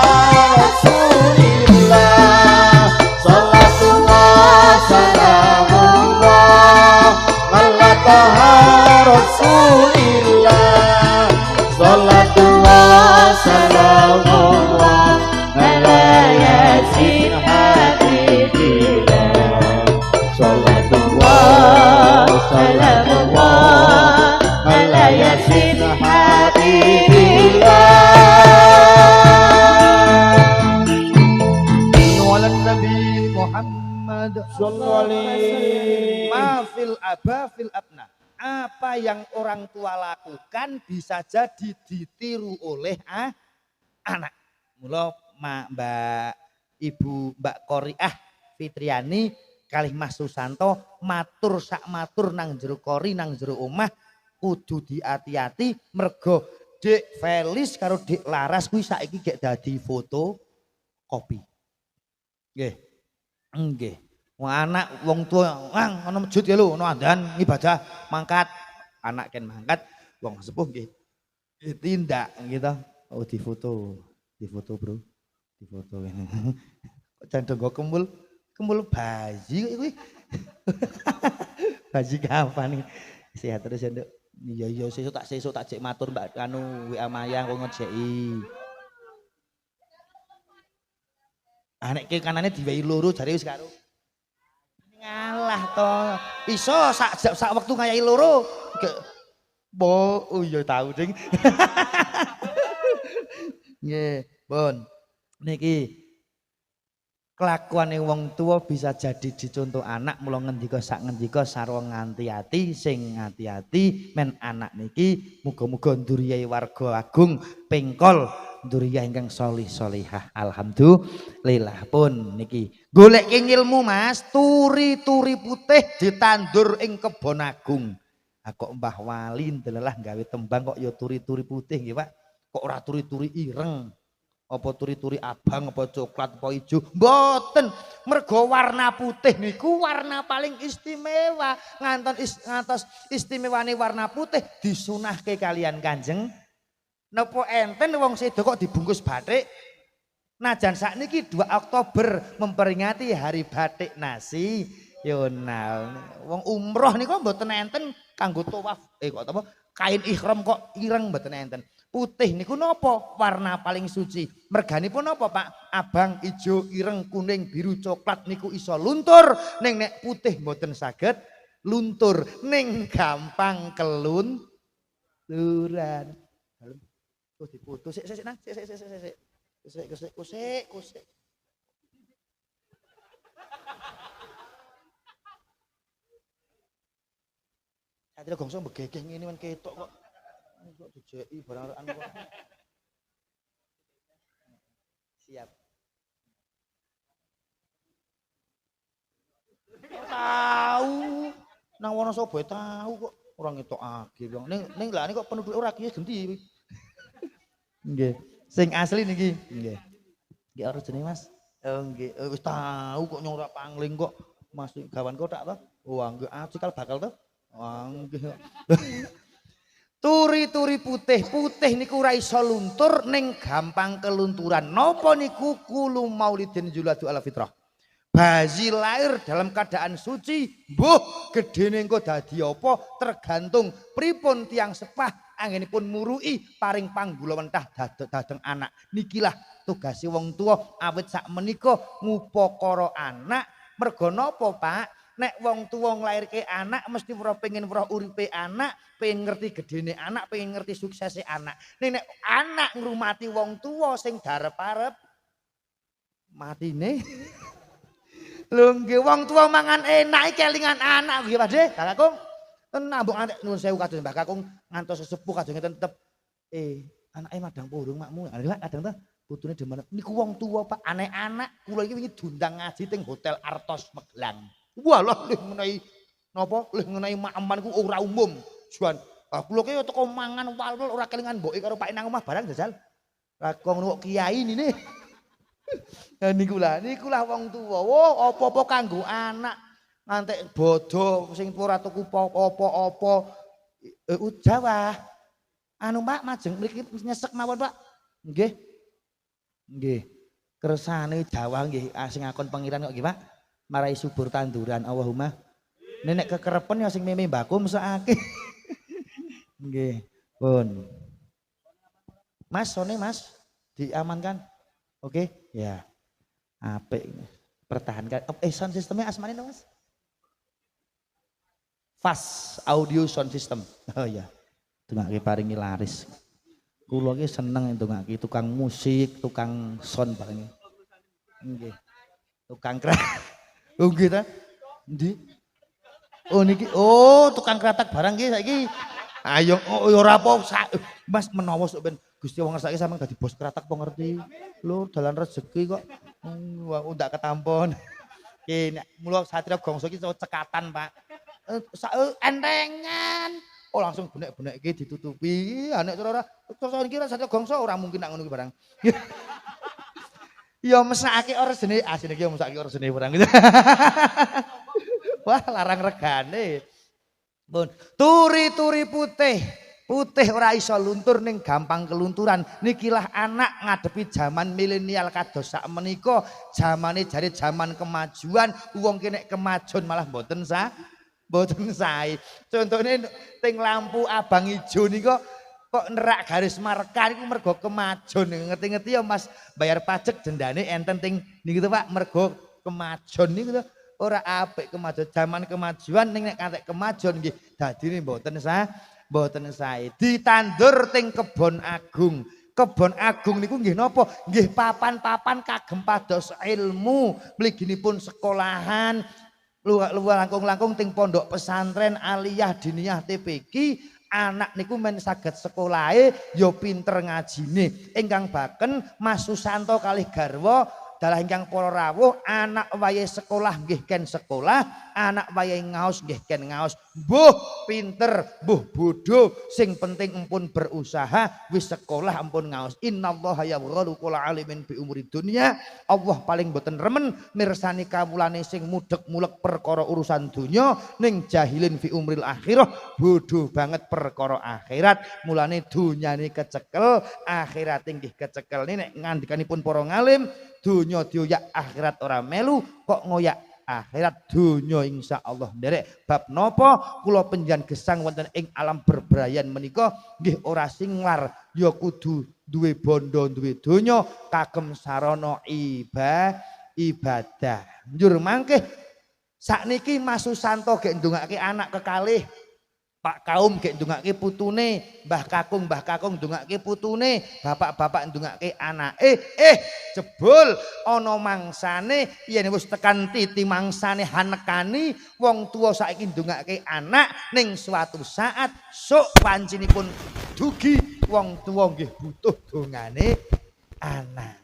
rasulillah salatullah salamullah ala taha rasulillah salatullah salamullah ala yasin habibillah salatullah salamullah ala yasin habibillah wala nabi Muhammad sallallahu alaihi mafil aba fil abna apa yang orang tua lakukan bisa jadi ditiru oleh anak mula Mbak Ibu Mbak Qoriah Fitriani kalih Mas Susanto matur sak matur nang jero kori nang jero omah kudu diati-ati mergo Dik Felis karo Dik Laras kuwi saiki gek dadi foto kopi. Nggih. Nggih. Wong anak wong tua ana masjid ya lho, ana adzan ibadah mangkat. Anak ken mangkat, wong sepuh nggih. Tindak gitu. Oh difoto. Difoto, Bro. Difoto. Kok candong go kembul. Kembul bayi kok kuwi. Bayi kapan nih? Sehat terus ya, Nduk. Iya sesuk tak cek matur Mbak anu WA Maya kok ngejeki. Ah nek ki kanane diwehi loro jare wis karo. Ngalah to. Iso sak wektu ngayahi loro. Oh iya tahu ding. Nggih, Pun. Niki kelakuane wong tua bisa jadi dicontoh anak mula ngendika sak ngendika sarwa nganti-ati sing ngati-ati men anak niki muga-muga nduriyai warga agung pengkol nduriyah ingkang sholih sholihah alhamdulillah pun niki golek ilmu Mas turi-turi putih ditandur ing kebon agung kok Mbah Wali ndelalah gawe tembang kok ya turi-turi putih nggih Pak kok ora turi-turi ireng apa turi-turi abang apa coklat apa ijo mboten mergo warna putih niku warna paling istimewa ngantos istimewane warna putih disunahke kalian Kanjeng napa enten wong sedo kok dibungkus batik najan sakniki 2 Oktober memperingati hari batik nasi yonal wong umroh niku mboten enten kanggo tawaf kok apa kain ihram kok ireng mboten enten putih niku napa warna paling suci merganipun napa Pak abang ijo ireng kuning biru coklat niku iso luntur ning nek putih mboten saged luntur ning gampang kelunturan terus diputus sik Satria gongso begegeh ngene men ketok kok kok dijeki barang anu kok. Siap. Tahu. Nang Wonosobo tahu kok ora ngetokake wong. Ning lha kok penduduk ora kiye gendi. Nggih. Sing asli niki. Nggih. Nggih ora jenenge Mas. Oh nggih. Wis tahu kok nyong ora pangling kok. Mas gawan kotak to. Oh nggih cikal bakal to. Oh nggih. Turi-turi putih niku ora iso luntur ning gampang kelunturan. Napa niku kulu maulidin juladu ala fitrah. Bayi lahir dalam keadaan suci, mbuh gedene engko dadi apa tergantung pripun tiang sepah anggenipun murui paring panggulawenthah dateng anak. Nikilah tugase wong tua awit sak menika ngupakara anak merga napa Pak? Nek wong tua nglairke anak mesti pengen uripe anak, pengen ngerti gedene anak, pengen ngerti suksese anak. Nek anak ngrumati wong tua sing darep-arep matine. Lho nggih wong tua mangan enak kelingan anak nggih Pak De. Kakung tenan mbok antek nuwun sewu kados Mbah Kakung ngantos sesepuh kadang tetep anake madang purung makmu. Lha kadang ta putune demen niku wong tua Pak, anak-anak kula iki wingi diundang ngaji teng Hotel Artos Magelang. Walah lih menawi napa lih menawi maman ku ora umum. Juan. Ah kula ki teko mangan walul ora kelingan mboke karo Pak nang omah barang jajal. Kakung kok kiai nini. Nah niku lah wong tuwa. Wo apa-apa kanggo anak. Ngantek bodo sing ora tuku apa-apa. Jawa. Anu Pak majeng mriki nyesek mawon Pak. Nggih. Nggih. Kersane Jawa nggih sing akon pengiran kok nggih Pak. Marai subur tanduran Allahumma nenek kekerepen ya sing meme mbako mesake nggih pun Mas sone Mas diamankan oke ya apik pertahankan sound sistemnya asmane no Mas Fast audio sound system oh ya dongake paringi laris kula ki seneng dongake tukang musik tukang sound paringi nggih tukang oh nggih ta? Endi? Oh niki oh tukang kratak barang nggih saiki. Ayo ora apa Mas menawa sok ben Gusti wong ngersake sampeyan dadi bos kratak kok ngerti. Lho dalan rezeki kok. Wah ndak ketampon. Ki nek mula Satria Gongso iki cekatan, Pak. Entengan. Oh langsung benek-benek iki ditutupi. Nek cara ora kira saja gongso ora mungkin nak ngono ki barang. Ya mesake orsene asine iki ya mesake orsene barang gitu. Wah larang regane. Pun turi-turi putih. Putih ora iso luntur ning gampang kelunturan. Nikilah anak ngadepi zaman milenial kados sak menika, zamane jare zaman kemajuan, wong ki nek kemajuan malah mboten sae. Contone teng lampu abang ijo nika kok nerak garis marka niku mergo kemajuan. Ngerti-ngerti ya Mas, bayar pajak dendane enten teng niku Pak, mergo kemajuan niku ora apik kemajuan. Zaman kemajuan ning nek kantek kemajuan nggih dadine mboten sae. Ditandur teng Kebon Agung. Kebon Agung niku nggih napa? Nggih papan-papan kagem pados ilmu. Mliginipun sekolahan, luwih langkung-langkung teng pondok pesantren aliyah diniyah TPQ. Anak niku men saged sekolahe ya pinter ngajine. Ingkang baken Mas Susanto kalih garwa dalah ingkang para rawuh, anak wayahe sekolah nggih ken sekolah, anak wayahe ngaos nggih ken ngaos. Mbuh pinter, mbuh bodho, sing penting empun berusaha, wis sekolah empun ngaos. Innallaha yabghalu kulla alimin bi umuri dunya. Allah paling boten remen mirsani kawulane sing mudhek-mulek perkara urusan dunya, ning jahilin fi umril akhirah, bodho banget perkara akhirat. Mulane dunyane kecekel, akhirat nggih kecekel. Nek ngandikanipun para ngalim, dunya dioyak akhirat ora melu, kok ngoyak akhirat dunya insyaallah nderek. Bab napa kula panjenengan gesang wonten ing alam berbrayan menika nggih ora singlar ya kudu duwe bondo duwe donya kagem sarana ibadah. Njur mangke sakniki Mas Susanto gek ndongake anak kekalih, Pak Kaum gek ndongake putune, Mbah Kakung ndongake putune, bapak-bapak ndongake anake. Jebul ana mangsane yen wis tekan titi mangsane hanekani wong tuwa saiki ndongake anak, ning suatu saat sok pancinipun dugi wong tuwa nggih butuh dongane anak.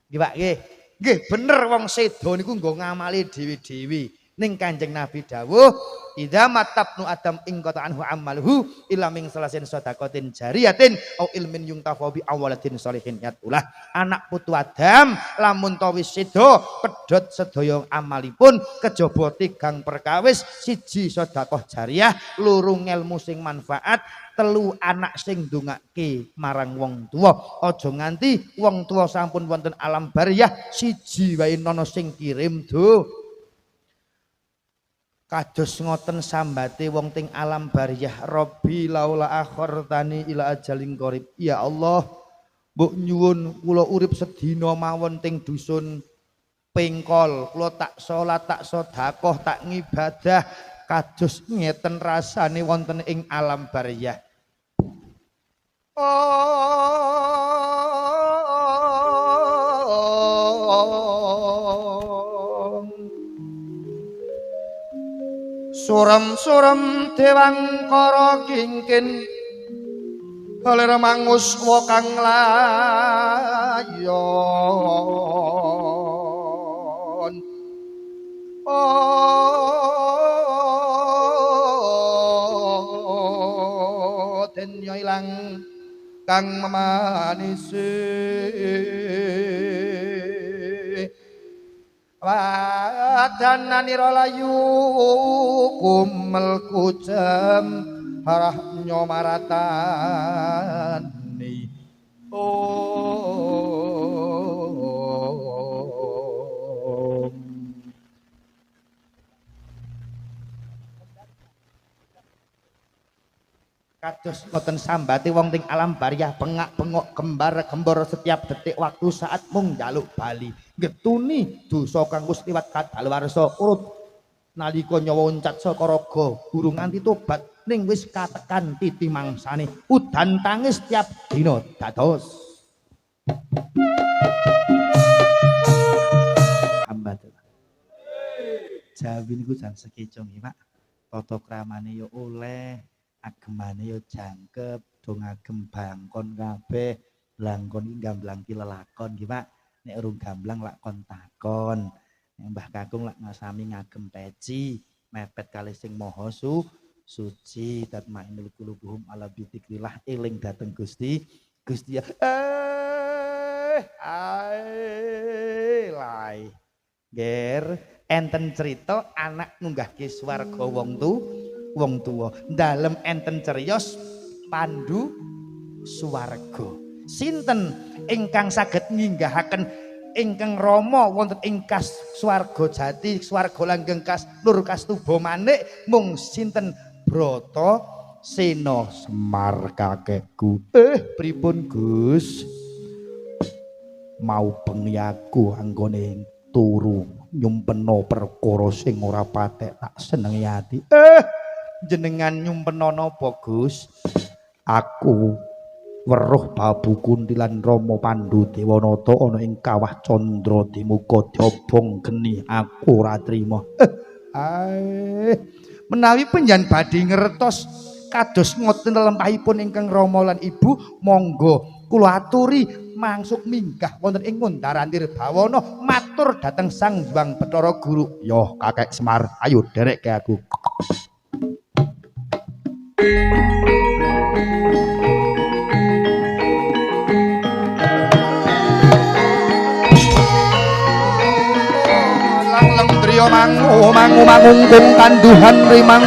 Nggih Pak nggih. Nggih bener wong sedo niku nggo ngamali dhewe-dhewe. Ning Kanjeng Nabi dawuh, idza matabnu adam ing qata anhu amaluhu illa min salasin sadaqatin jariyatin au ilmin yungtafa bi awwaladin sholihin yatulah. Anak putu Adam lamun ta wis seda pedhot sedaya amalipun kejaba tigang perkawis, siji sedekah jariyah, loro ngelmu sing manfaat, telu anak sing ndongake marang wong tuwa. Aja nganti wong tuwa sampun wonten alam bariyah siji wae nono sing kirim kados ngoten sambate wong ting alam bariyah. Robbi laula akhartani ila ajalin qarib. Ya Allah, mbok nyuwun kula urip sedina mawon ting dusun Pengkol, kula tak salat, tak sedekah, tak ngibadah kados ngeten rasane wonten ing alam bariyah. Surem-surem dewangkara kingkin halir mangus kang layon. Denya ilang kang manise wadananira layu kumel kucem harah nyomaratani. Kados ngoten sambate wong ting alam bariyah, bengak-bengok gembar-gembor setiap detik waktu saat mung njaluk bali. Getuni dosa kang wis liwat kadaluwarsa urut nalika nyawa uncat saka raga durung nganti tobat ning wis katekan titi mangsane. Udan tangis tiap dina dados hambat. Jawi niku jan sekeco nggih Pak. Tata kramane ya oleh, agemane yo jangkep, do ngagem bangkon kabeh. Langkon iki gamblang ki lelakon nggih Pak. Nek urung gamblang lak kon takon. Nek Mbah Kakung lak ngasami ngagem peci, mepet kalih sing maha suci tatmainul qulubuhum ala dzikrillah eling dateng Gusti Gusti lai ger enten cerita anak ngunggahke swarga wong tuwa dalem enten cariyos pandu swarga sinten ingkang saged nginggahaken ingkang Rama wonten ing kas swarga jati swarga langgeng kas nur kastuba manik mung sinten Bratasena Semar kakekku pripun Gus mau bengi aku anggone turu nyumpena perkara sing ora patek tak senengi ati jenengan nyumpena napa Gus aku weruh Babu Kuntilan Rama Pandhu Dewanata ana ing kawah Candra Dimuka diobong geni aku ora trima menawi panjenengan badhe ngertos kados ngoten lempahipun ingkang Rama lan Ibu monggo kula aturi mangsuk minggah wonten ing Ngundaran Tirbawana matur dhateng Sang Hyang Bathara Guru yo Kakek Semar ayo dereke aku mangungkung kanduhan rimang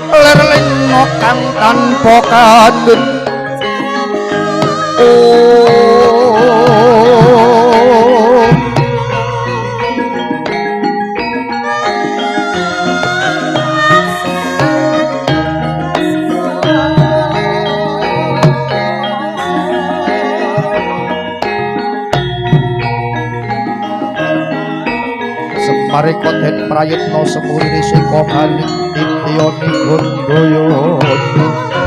ler lengo kang tanpa kandun Mareka den prayitna semurine seka balik Tityani Gandayani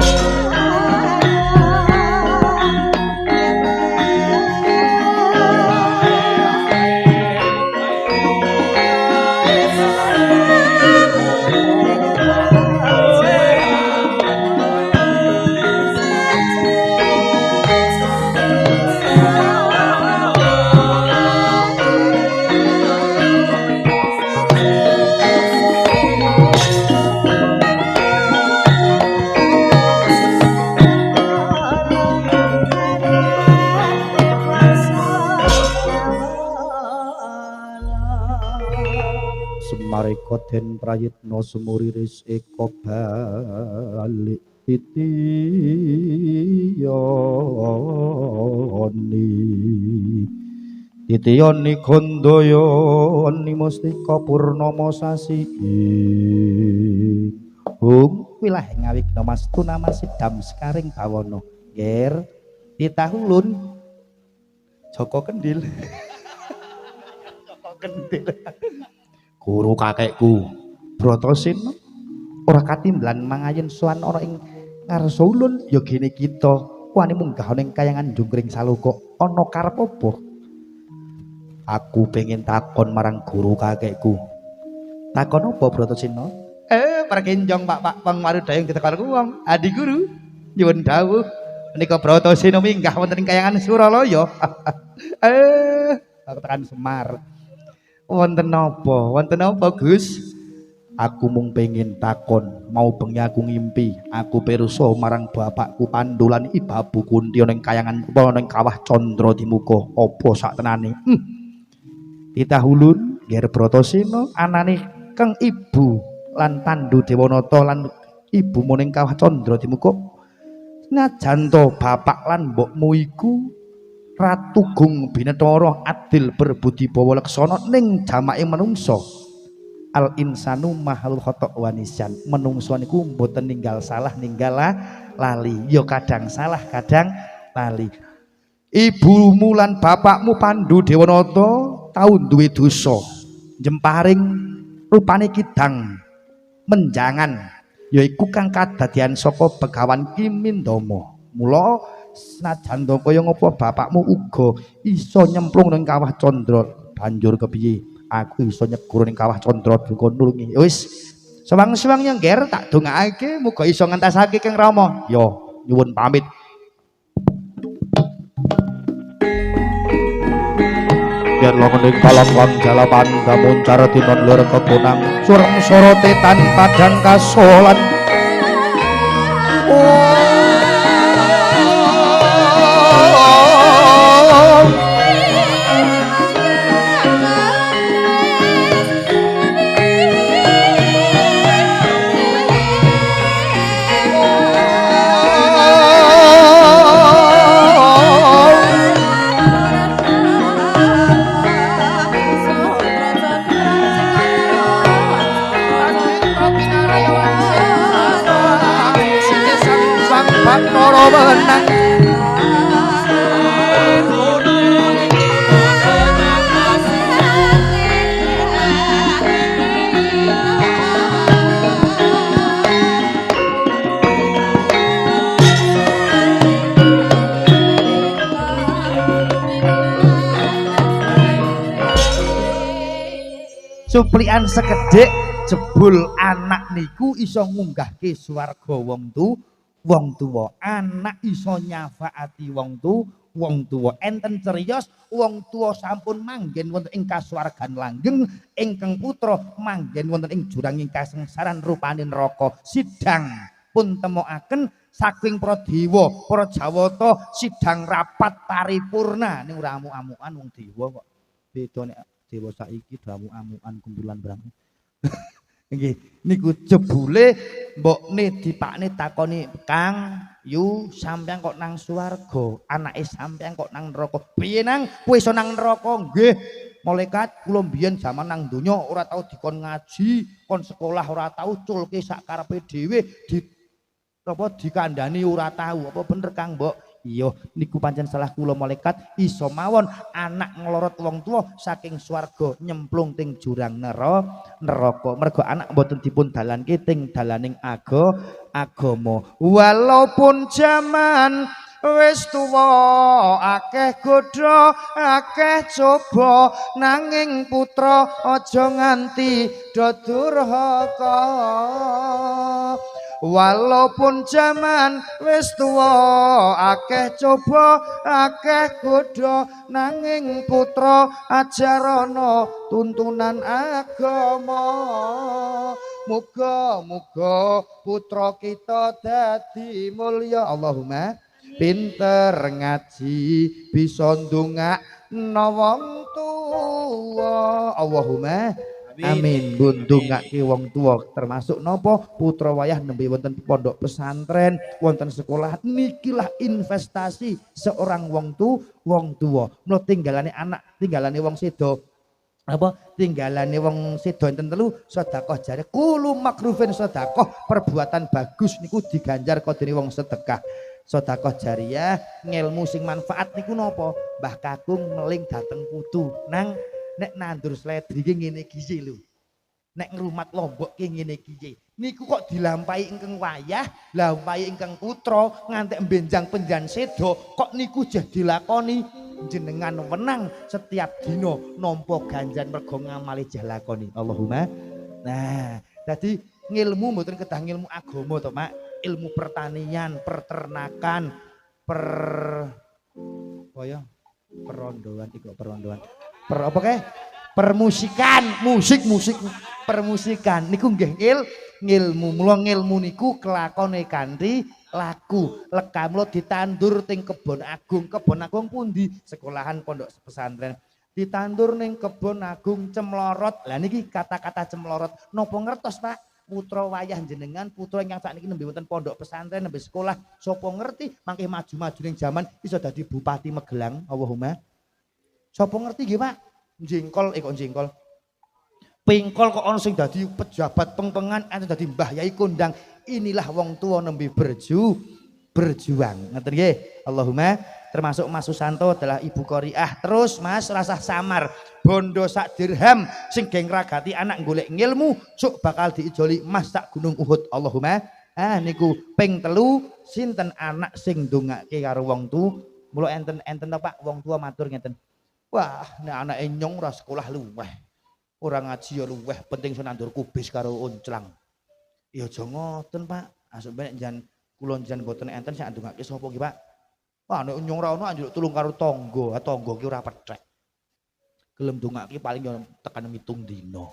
Mareka den prayitna semuriris eka balik Tityani Gandayani mustika purnama sasi wilah ngawigna mas tunamas sidam sekaring bawana ger titahulun Joko Kendil Joko Kendil guru kakekku Bratasena ora katimbalan mangayen sowan ana ing ngarsa ulun ya gene kita wani munggah ning kayangan jungkring saloka ana karep apa aku pengen takon marang guru kakekku takon apa Bratasena perkenjong Pak Pangmarudayang ditekon wong adi guru nyuwun dawuh menika Bratasena minggah wonten ing kayangan Suralaya tekan Semar wonten apa Gus aku mung pengen takon mau bengi aku ngimpi aku pirsa marang bapakku Pandhu lan Babu Kunti ning kayangan ning kawah Candra Dimuka apa sak tenane titahulun ger Bratasena anane keng ibu lan Pandhu Dewanata lan ibu ning kawah Candra Dimuka najan to bapak lan mbokmu iku Ratu Gung Binatara adil berbudi bawa laksana ning jamake manungsa al insanu mahal khata wa nisyan manungsa niku mboten ninggal salah ninggal lali ya kadang salah kadang lali ibumu lan bapakmu Pandhu Dewanata tau duwe dosa jemparing rupane kidang menjangan yaiku kang kadadian saka Begawan Kimindama mula senajan to kaya ngapa bapakmu uga iso nyemplung ning kawah Candra banjur kepiye aku iso nyegur ning kawah Candra dukun nulungi wis sewang-sewang yang ger tak dongakake muga iso ngentasake Kang Rama yo nyuwun pamit ger longening kalambang jalapan gamuncar tinon lir kekunang sureng sorote tanpa dan kasolan Bakoro menang suplian sekedhik jebul anak niku iso ngunggahke swarga wong tuwa anak iso nyafaati wong tuwa enten ceriyos wong tuwa sampun manggen wonten ing kasuwargan langgeng ingkang putra manggen wonten ing juranging kasengsaran rupane neraka sidang pun temokaken saking para dewa para jawata sidang rapat paripurna ning ora amuk-amukan wong dewa kok beda nek dewa saiki amuk-amukan kumpulan brangi nggih niku jebule mbokne dipakne takoni Kang yu sampean kok nang swarga anake sampean kok nang neraka piye nang kowe iso nang neraka nggih malaikat kula mbiyen jaman nang donya ora tau dikon ngaji kon sekolah ora tau culke sak karepe dhewe dikandani ora tau apa bener Kang mbok iya niku pancen salah kula malaikat iso mawon anak nglorot wong tuwa saking swarga nyemplung ting jurang neraka mergo anak mboten dipun dalanke ting dalaning agama walaupun zaman wis tuwa akeh godha akeh coba nanging putra aja nganti do durhaka walaupun zaman wis tuwa akeh coba akeh godha nanging putra ajarana tuntunan agama muga-muga putra kita dadi mulya Allahumma pinter ngaji bisa ndongakno wong tuwa Allahumma amin ndongake wong tuwa termasuk napa putra wayah nembe wonten pondok pesantren wonten sekolah nikilah investasi seorang wong tuwa mula tinggalane anak tinggalane wong sedo apa tinggalane wong sedo enten telu sedekah jare kulo makrufin sedekah perbuatan bagus niku diganjar kodene wong sedekah sedekah jariyah ngelmu sing manfaat niku napa Mbah Kakung meling dateng putu nang nek nandur sledri ki ngene iki lho nek ngrumat lombok ki ngene iki niku kok dilampahi ingkang wayah lampahi ingkang putra ngantek benjang penjan sedo kok niku jah dilakoni jenengan wenang setiap dina nampa ganjaran mergo ngamali jah lakoni Allahumma nah dadi ngilmu mboten kedah ngilmu agama to Mak ilmu pertanian perternakan perondoan apa kae permusikan musik permusikan niku nggih ngilmu mula ngilmu niku kelakone kanthi laku lekamlo ditandur ting kebon agung pundi sekolahan pondok pesantren ditandur ning kebon agung Cemlorot lah niki kata-kata Cemlorot napa ngertos Pak putra wayah jenengan putra ingkang sakniki nembe wonten pondok pesantren nembe sekolah sapa ngerti mangke maju-maju ning jaman iso dadi bupati Magelang Allahumma sapa ngerti nggih Pak jengkol kok jengkol pingkol kok ana sing dadi pejabat pengpengan enten dadi mbah yai kondang inilah wong tua nembe berjuang ngeten nggih Allahumma termasuk Mas Susanto adalah ibu Qoriah terus Mas rasah samar bondo sak dirham sing geng ragati anak golek ngilmu cuk bakal diijoli Mas sak gunung Uhud Allahumma niku ping 3 sinten anak sing ndongake karo wong tu mula enten to Pak wong tua matur ngeten wah nek anake nyong ora sekolah luweh ora ngaji ya luweh penting senandur kubis karo unclang ya aja ngoten Pak asuk nek jan kula jan mboten enten sak ndongake sapa nggih Pak wah nek nyong ra ono anjuk tulung karo tangga ki ora pethek gelem ndongake paling yo tekan 7 dina.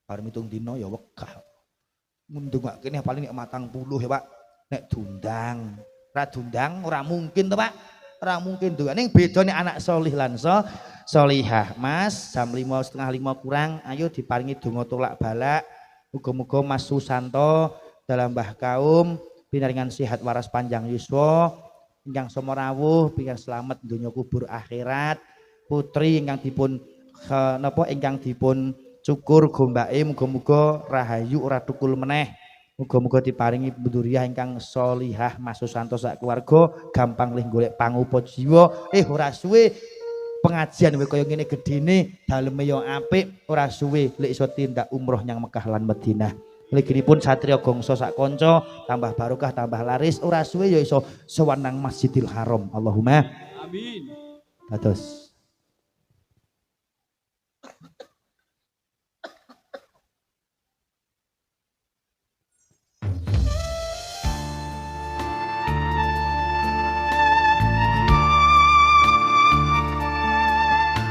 Bar 7 dina ya wegah. Ndongake nek paling nek 40 ya Pak. Nek dundang, ora mungkin to Pak. Ora mungkin ndongane beda nek anak solih lan solihah. Mas, jam 4:30 kurang ayo diparingi donga tolak balak. Muga-muga Mas Susanto dalam mbah kaum pinaringan sehat waras panjang yuswa ingkang sama rawuh pinaringan selamat donya kubur akhirat. Putri ingkang dipun ingkang dipun cukur gombake muga-muga rahayu ora tukul meneh. Muga-muga diparingi penduriah ingkang solihah Mas Susanto sak keluarga gampang lih golek pangupa jiwa. Ora suwe pengajian kaya ngene gedene daleme yo apik, ora suwe lek iso tindak umroh nyang Mekah lan Madinah. Mliginipun satriya gongso sak kanca tambah barokah tambah laris, ora suwe yo iso sowan nang Masjidil Haram. Allahumma amin. Dados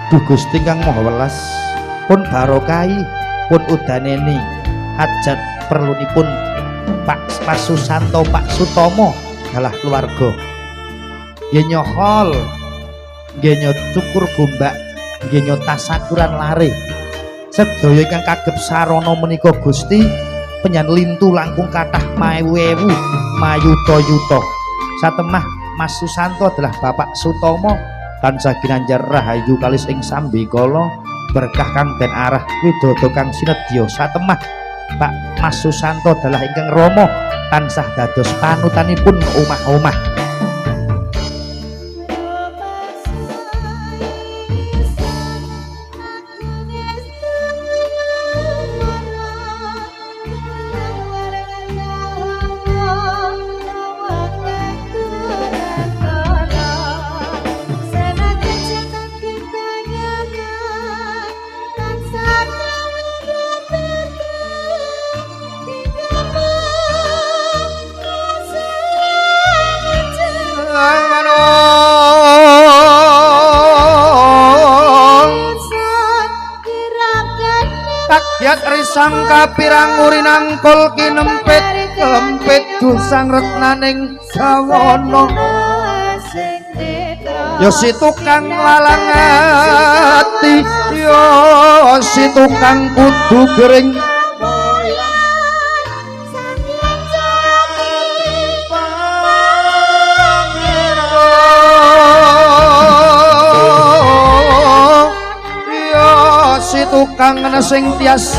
Duh Gusti kang Maha Welas pun barokahi pun udaneni hajat perlunipun Pak Susanto Pak Sutomo dalah keluarga nggih nyohol nggih cukur gombak nggih tasakuran lare sedaya ingkang kagem sarana menika Gusti penyan lintu langkung kathah mayu-ewu mayuta-yuta satemah Mas Susanto adalah Bapak Sutomo tansah ginanjar rahayu kalis ing sambikala berkah kang den arah widodo kang sinedya satemah Pak Mas Susanto adalah ingkang rama tansah dados panutanipun omah-omah. Sangka pirang urinang kol kinempit kempit dusang retnaning sawana yo si tukang lalang ati yo si tukang kudu gering yo si tukang nesing tias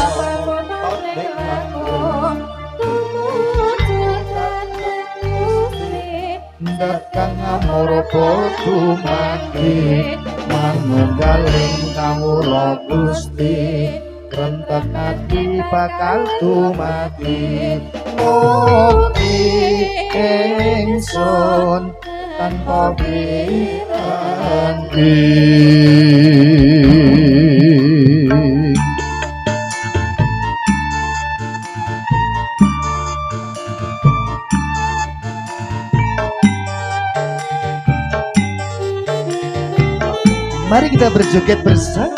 kang amoropo dumadi manunggaling kawula Gusti rentet ati bakal dumadi mugi ingsun tanpa piranti. Mari kita berjoget bersama.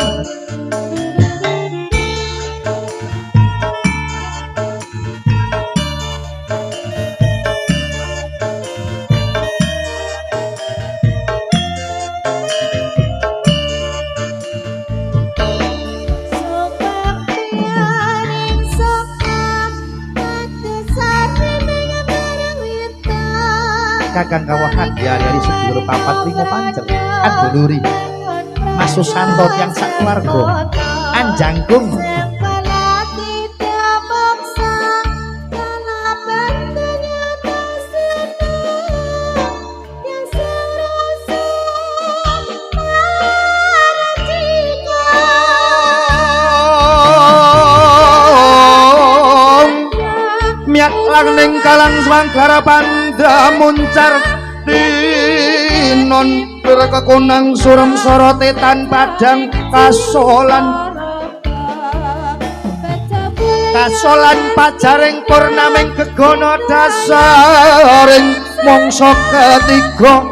Kakang kawahan hari-hari sedulur papat limo pancet aduluri Mas Susanto yang sak keluarga anjanggung miak lang ning kalang swangkara panda muncar dinon berkekunang surem sorote tan padang kasolan pajaring purnaming gegono dasaring mangsa ketiga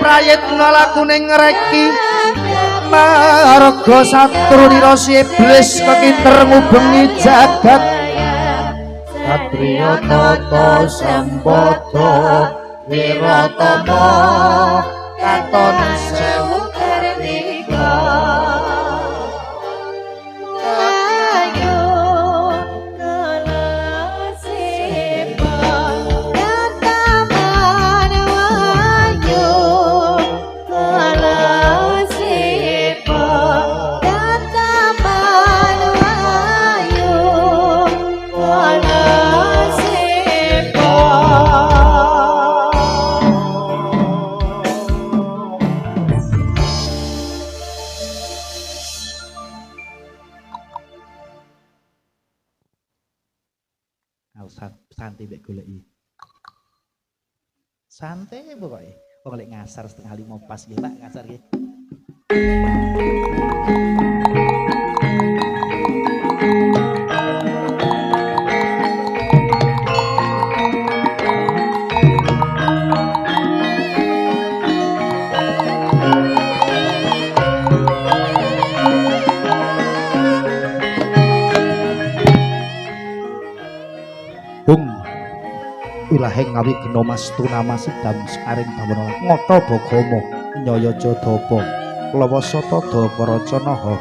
prayitna lakune ngreki marga satrunira si iblis kekinter ngubengi jagat satriya tata sambada wiratama katon sewu kartika santai mbek goleki. Santai pokoke. Wong lek ngasar setengah 5 pas nggih, Pak, ngasar nggih. Ilahe ngawi kena mastuna masidam saring bawana ngata bagama nyaya jadapa lawasata daparacanaha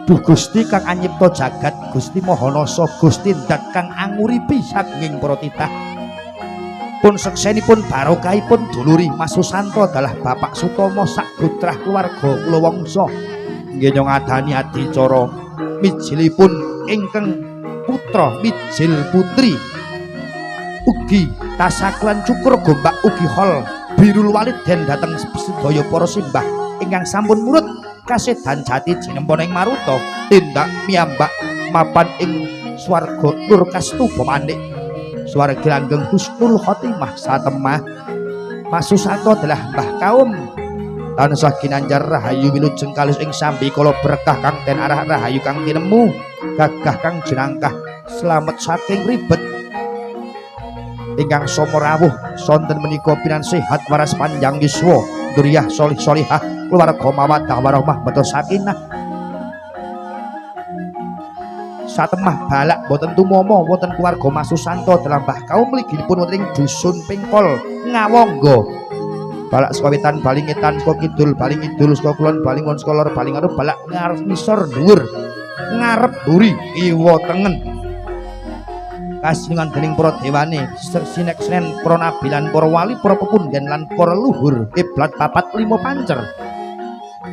duh Gusti kang anyipta jagat Gusti Mahanasa Gusti ndat kang anguripi saking para titah pun seksenipun barokahipun duluri Mas Susanto adalah Bapak Sutama sak putrah keluarga kula wangsa nggih ngadani adicara mijilipun ingkang putra mijil putri ugi tasaklan cukur gombak ugi hol birul walid den dateng sedaya para simbah ingkang sampun murut kasedan jati jinempon ing maruta tindak miyambak mapan ing swarga nur kastuba manik swarga langgeng husnul khotimah satemah Mas Susanto adalah mbah kaum tansah kinanjar rahayu wilujeng kalih ing sambi kala berkah kang den arah rahayu kang tinemu gagah kang jenangkah selamat saking ribet ingkang sama rawuh sonten menika pinan sehat waras panjang yuswa duriyah solih solihah keluarga mawaddah warahmah beto sakinah satemah balak boten tumomo wonten keluarga Mas Susanto dalam mbah kaum mliginipun wonten ing dusun Pingkol Ngawangga balak sekawitan balingitan saka kidul baling kidul saka kulon baling ngon saka lor baling arup balak ngarep ngisor dhuwur ngarep buri kiwa tengen kasingan dening para dewane sinek senen para nabi lan para wali para pepundhen lan para luhur kiblat 4 5 pancer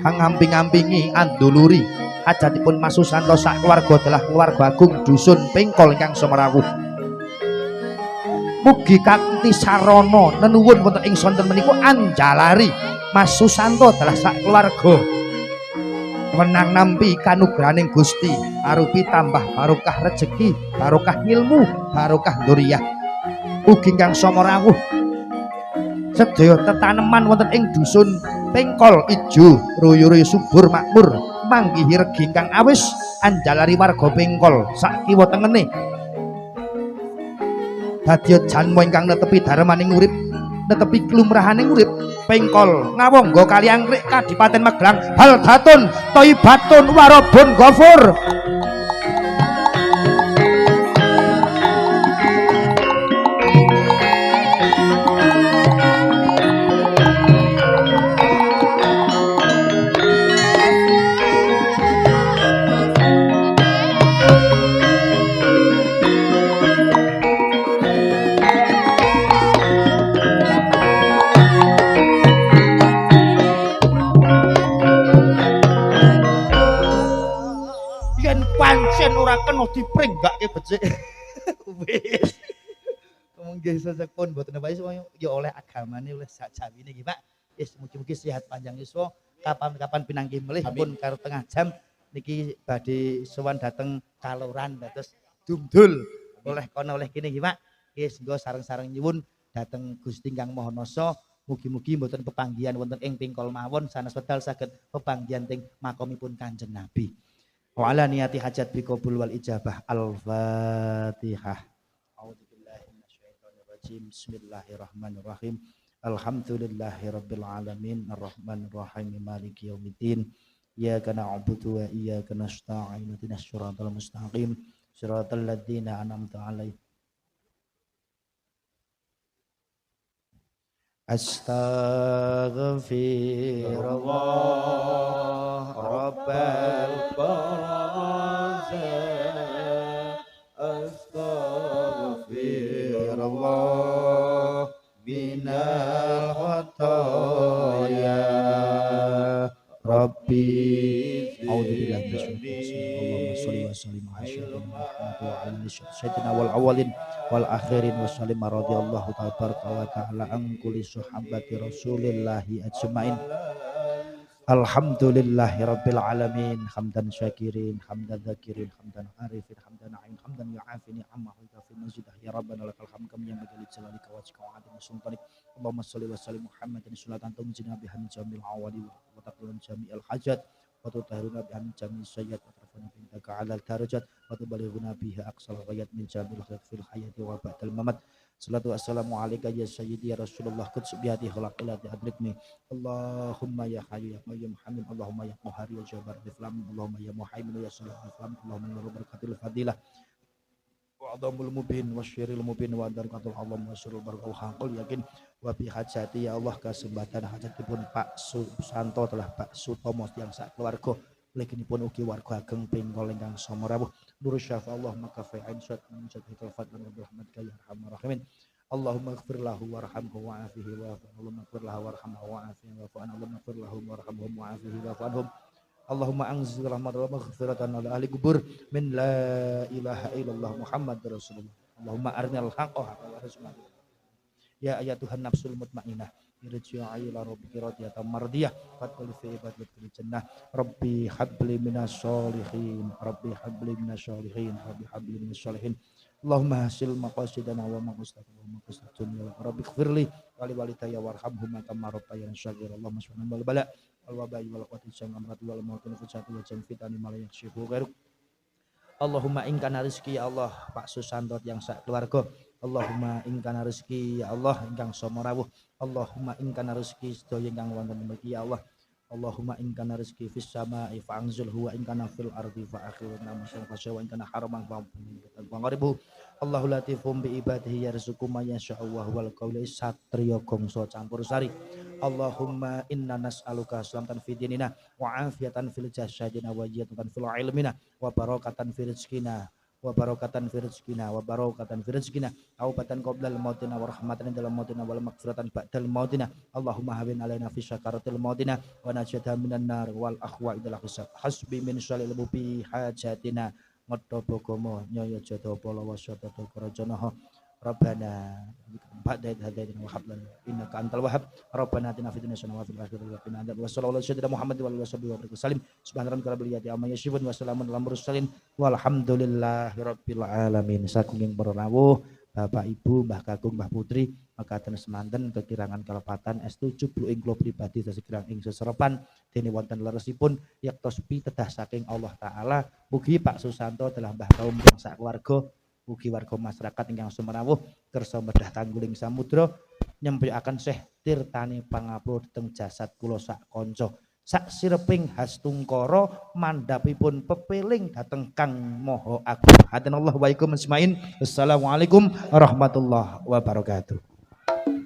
hang ngamping-ngampingi anduluri ajatipun Mas Susanto sak keluarga adalah keluarga agung dusun Pingkol ingkang semerawuh mugi kanthi sarana nenuwun wonten ing sonten menika anjalari Mas Susanto adalah sak keluarga menang nampi kanugrahaning Gusti arupi tambah barokah rezeki barokah ilmu barokah dzurriyyah ugi ingkang sama rawuh sedaya tetaneman wonten ing dusun Pingkol ijo ruyu-ruyu subur makmur manggihi regi ingkang awis anjalari warga Pingkol sak kiwa tengene dadi janma ingkang netepi darmaning urip netepi klumrahaning urip Pingkol Ngawangga Kaliangkrik Kadipaten Magelang Baldatun Thaibatun Warabun Ghafur ora kena dipringgake becik. Wis. Nggih sesepun mboten apa ya oleh agamane oleh sak jawine nggih Pak. Wis mugi-mugi sehat panjang yuswa. Kapan-kapan pinanggih melih pun karo tengah jam niki badhe sowan dateng Kaloran dados dumdul oleh kono oleh kene nggih Pak. Wis nggo sareng-sareng nyuwun dateng Gusti Kang Mahanasa mugi-mugi mboten pepanggihan wonten ing Pingkol mawon sanes wedal saged pepanggihan teng makomipun Kanjeng Nabi. Wa ala niyati hajat biqabul wal ijabah. Al-Fatihah. A'udzubillahi minasyaitonir rajim. Bismillahirrahmanirrahim. Alhamdulillahirabbil alamin arrahmanir rahim maliki yaumiddin. Iyyaka na'budu wa iyyaka nasta'in ihdinas siratal mustaqim siratal ladzina an'amta 'alaihim. Astaghfirullah rabbal baraza. Astaghfirullah minal khotoya Rabbi. A'udzubillahi minasyaitonir rajim. Allahumma shalli wa sallim ala sayyidina wal awwalin wal akhirin wa sallim radhiyallahu tabaraka wa ta'ala an kulli sahabati rasulillahi ajmain. Alhamdulillahi rabbil alamin hamdan syakirin hamdan dzakirin hamdan arifin hamdan na'im hamdan yu'afini amma huwa fi mazidah ya rabbana lakal hamd kam yang bagi jalalika wa azim sultanik. Allahumma shalli wa sallim Muhammadin salatan tunjina biha min jamil awali wa taqulun jami'al hajat wa tutahhiruna biha min jamil sayyiat wa tarfa'una bika 'alal darajat wa tubalighuna biha aqsal ghayat min jamil khair fil hayati wa ba'dal mamat. Salatu wassalamu alaika ya sayyidi ya Rasulullah quds bihati khalaqilati adrikni. Allahumma ya hayyu ya qayyum hamid. Allahumma ya qahhar ya jabbar biflam. Allahumma ya muhaimin ya salam biflam. Allahumma ya barakatuh fadilah wa adamul mubin wa syiril mubin wa darakatul alam wa syirul barakatuh haqul yakin wa bi hajati ya Allah kesempatan hajatipun Pak Susanto telah Pak Sutomo yang sak keluarga leginipun ugi warga ageng pinggol ingkang sama rawuh nur syafa Allah maka fa'in syad min syadhikal fadlan wa rahmatika ya arhamar rahimin. Allahumma ighfir lahu warhamhu wa'afihi wa'fu Allahumma ighfir lahu warhamhu wa'afihi wa'fu Allahumma ighfir lahu warhamhu wa'afihi wa'fu anhum. Allahumma anzil rahmatan wa maghfiratan ala ahli kubur min la ilaha illallah Muhammad Rasulullah. Allahumma arnil haqqa haqqan warzuqna. Ya ayatuhan nafsul mutmainnah irji'i ila rabbiki radiyatan mardiyah fadkhul fi ibadatil jannah. Rabbi habli minas sholihin Rabbi habli minas sholihin Rabbi habli minas sholihin. Allahumma hasil maqasidana wa maqasid dunya Rabbi ighfirli wa li walidayya warhamhuma kama rabbayani shaghira. Allahumma subhana wal bala wal wabai wal qati jam'at wal mautin fujati wa jamfitani ma la yakshifu ghairuk. Allahumma in kana rezeki ya Allah Pak Susanto yang sak keluarga. Allahumma in kana rezeki ya Allah ingkang sama rawuh. Allahumma in kana rezeki sedaya ingkang wonten mriki ya Allah. Allahumma in kana rezeki fis sama'i fa'anzilhu wa in kana fil ardi fa'akhirna masyaallah wa in kana haraman fa'angribu. Allahu latifum bi ibadihi yarzuqu may yasha'u wa huwal qawli satriya gongso campur sari. Allahumma inna nas'aluka salamatan fi dinina wa afiyatan fil jasadina wa jiyatan fil ilmina wa barakatan fi rizqina wa barakatan fi rizqina wa barakatan fi rizqina taubatan qoblal mautina wa rahmatan dalam mautina wal maghfiratan ba'dal mautina. Allahumma hawin alaina fi syakaratil mautina wa najata minan nar wal akhwa idal hisab hasbi min syalil mubi hajatina ngotobogomo nyoyo jodo polo wasyoto korojanoho Rabbana ba'da hadaina wa hab lana innaka antal wahhab Rabbana atina fid dunya hasanah wa fil akhirati hasanah wa sallallahu alaihi wasallam Muhammad wa alihi wasallam subhana rabbika rabbil izzati amma yasifun wa salamun alal mursalin walhamdulillahi rabbil alamin. Saking para rawuh Bapak Ibu Mbah Kakung Mbah Putri makaten semanten kekirangan kalepatan S7 ing kula pribadi sekirang ing seserepan dene wonten leresipun yaktos pitedah saking Allah taala. Mugi Pak Susanto telah mbah kaum yang sak keluarga ugi warga masyarakat ingkang sumrawuh kersa medhah tangguling samudra nyempiaken seh tirtane pangapura teng jasad kula sak kanca sak sireping hastungkara mandhapipun pepeling dhateng Kang Maha Agung. Hadanallahu wa iyyakum ajmain. Assalamualaikum warahmatullahi wabarakatuh.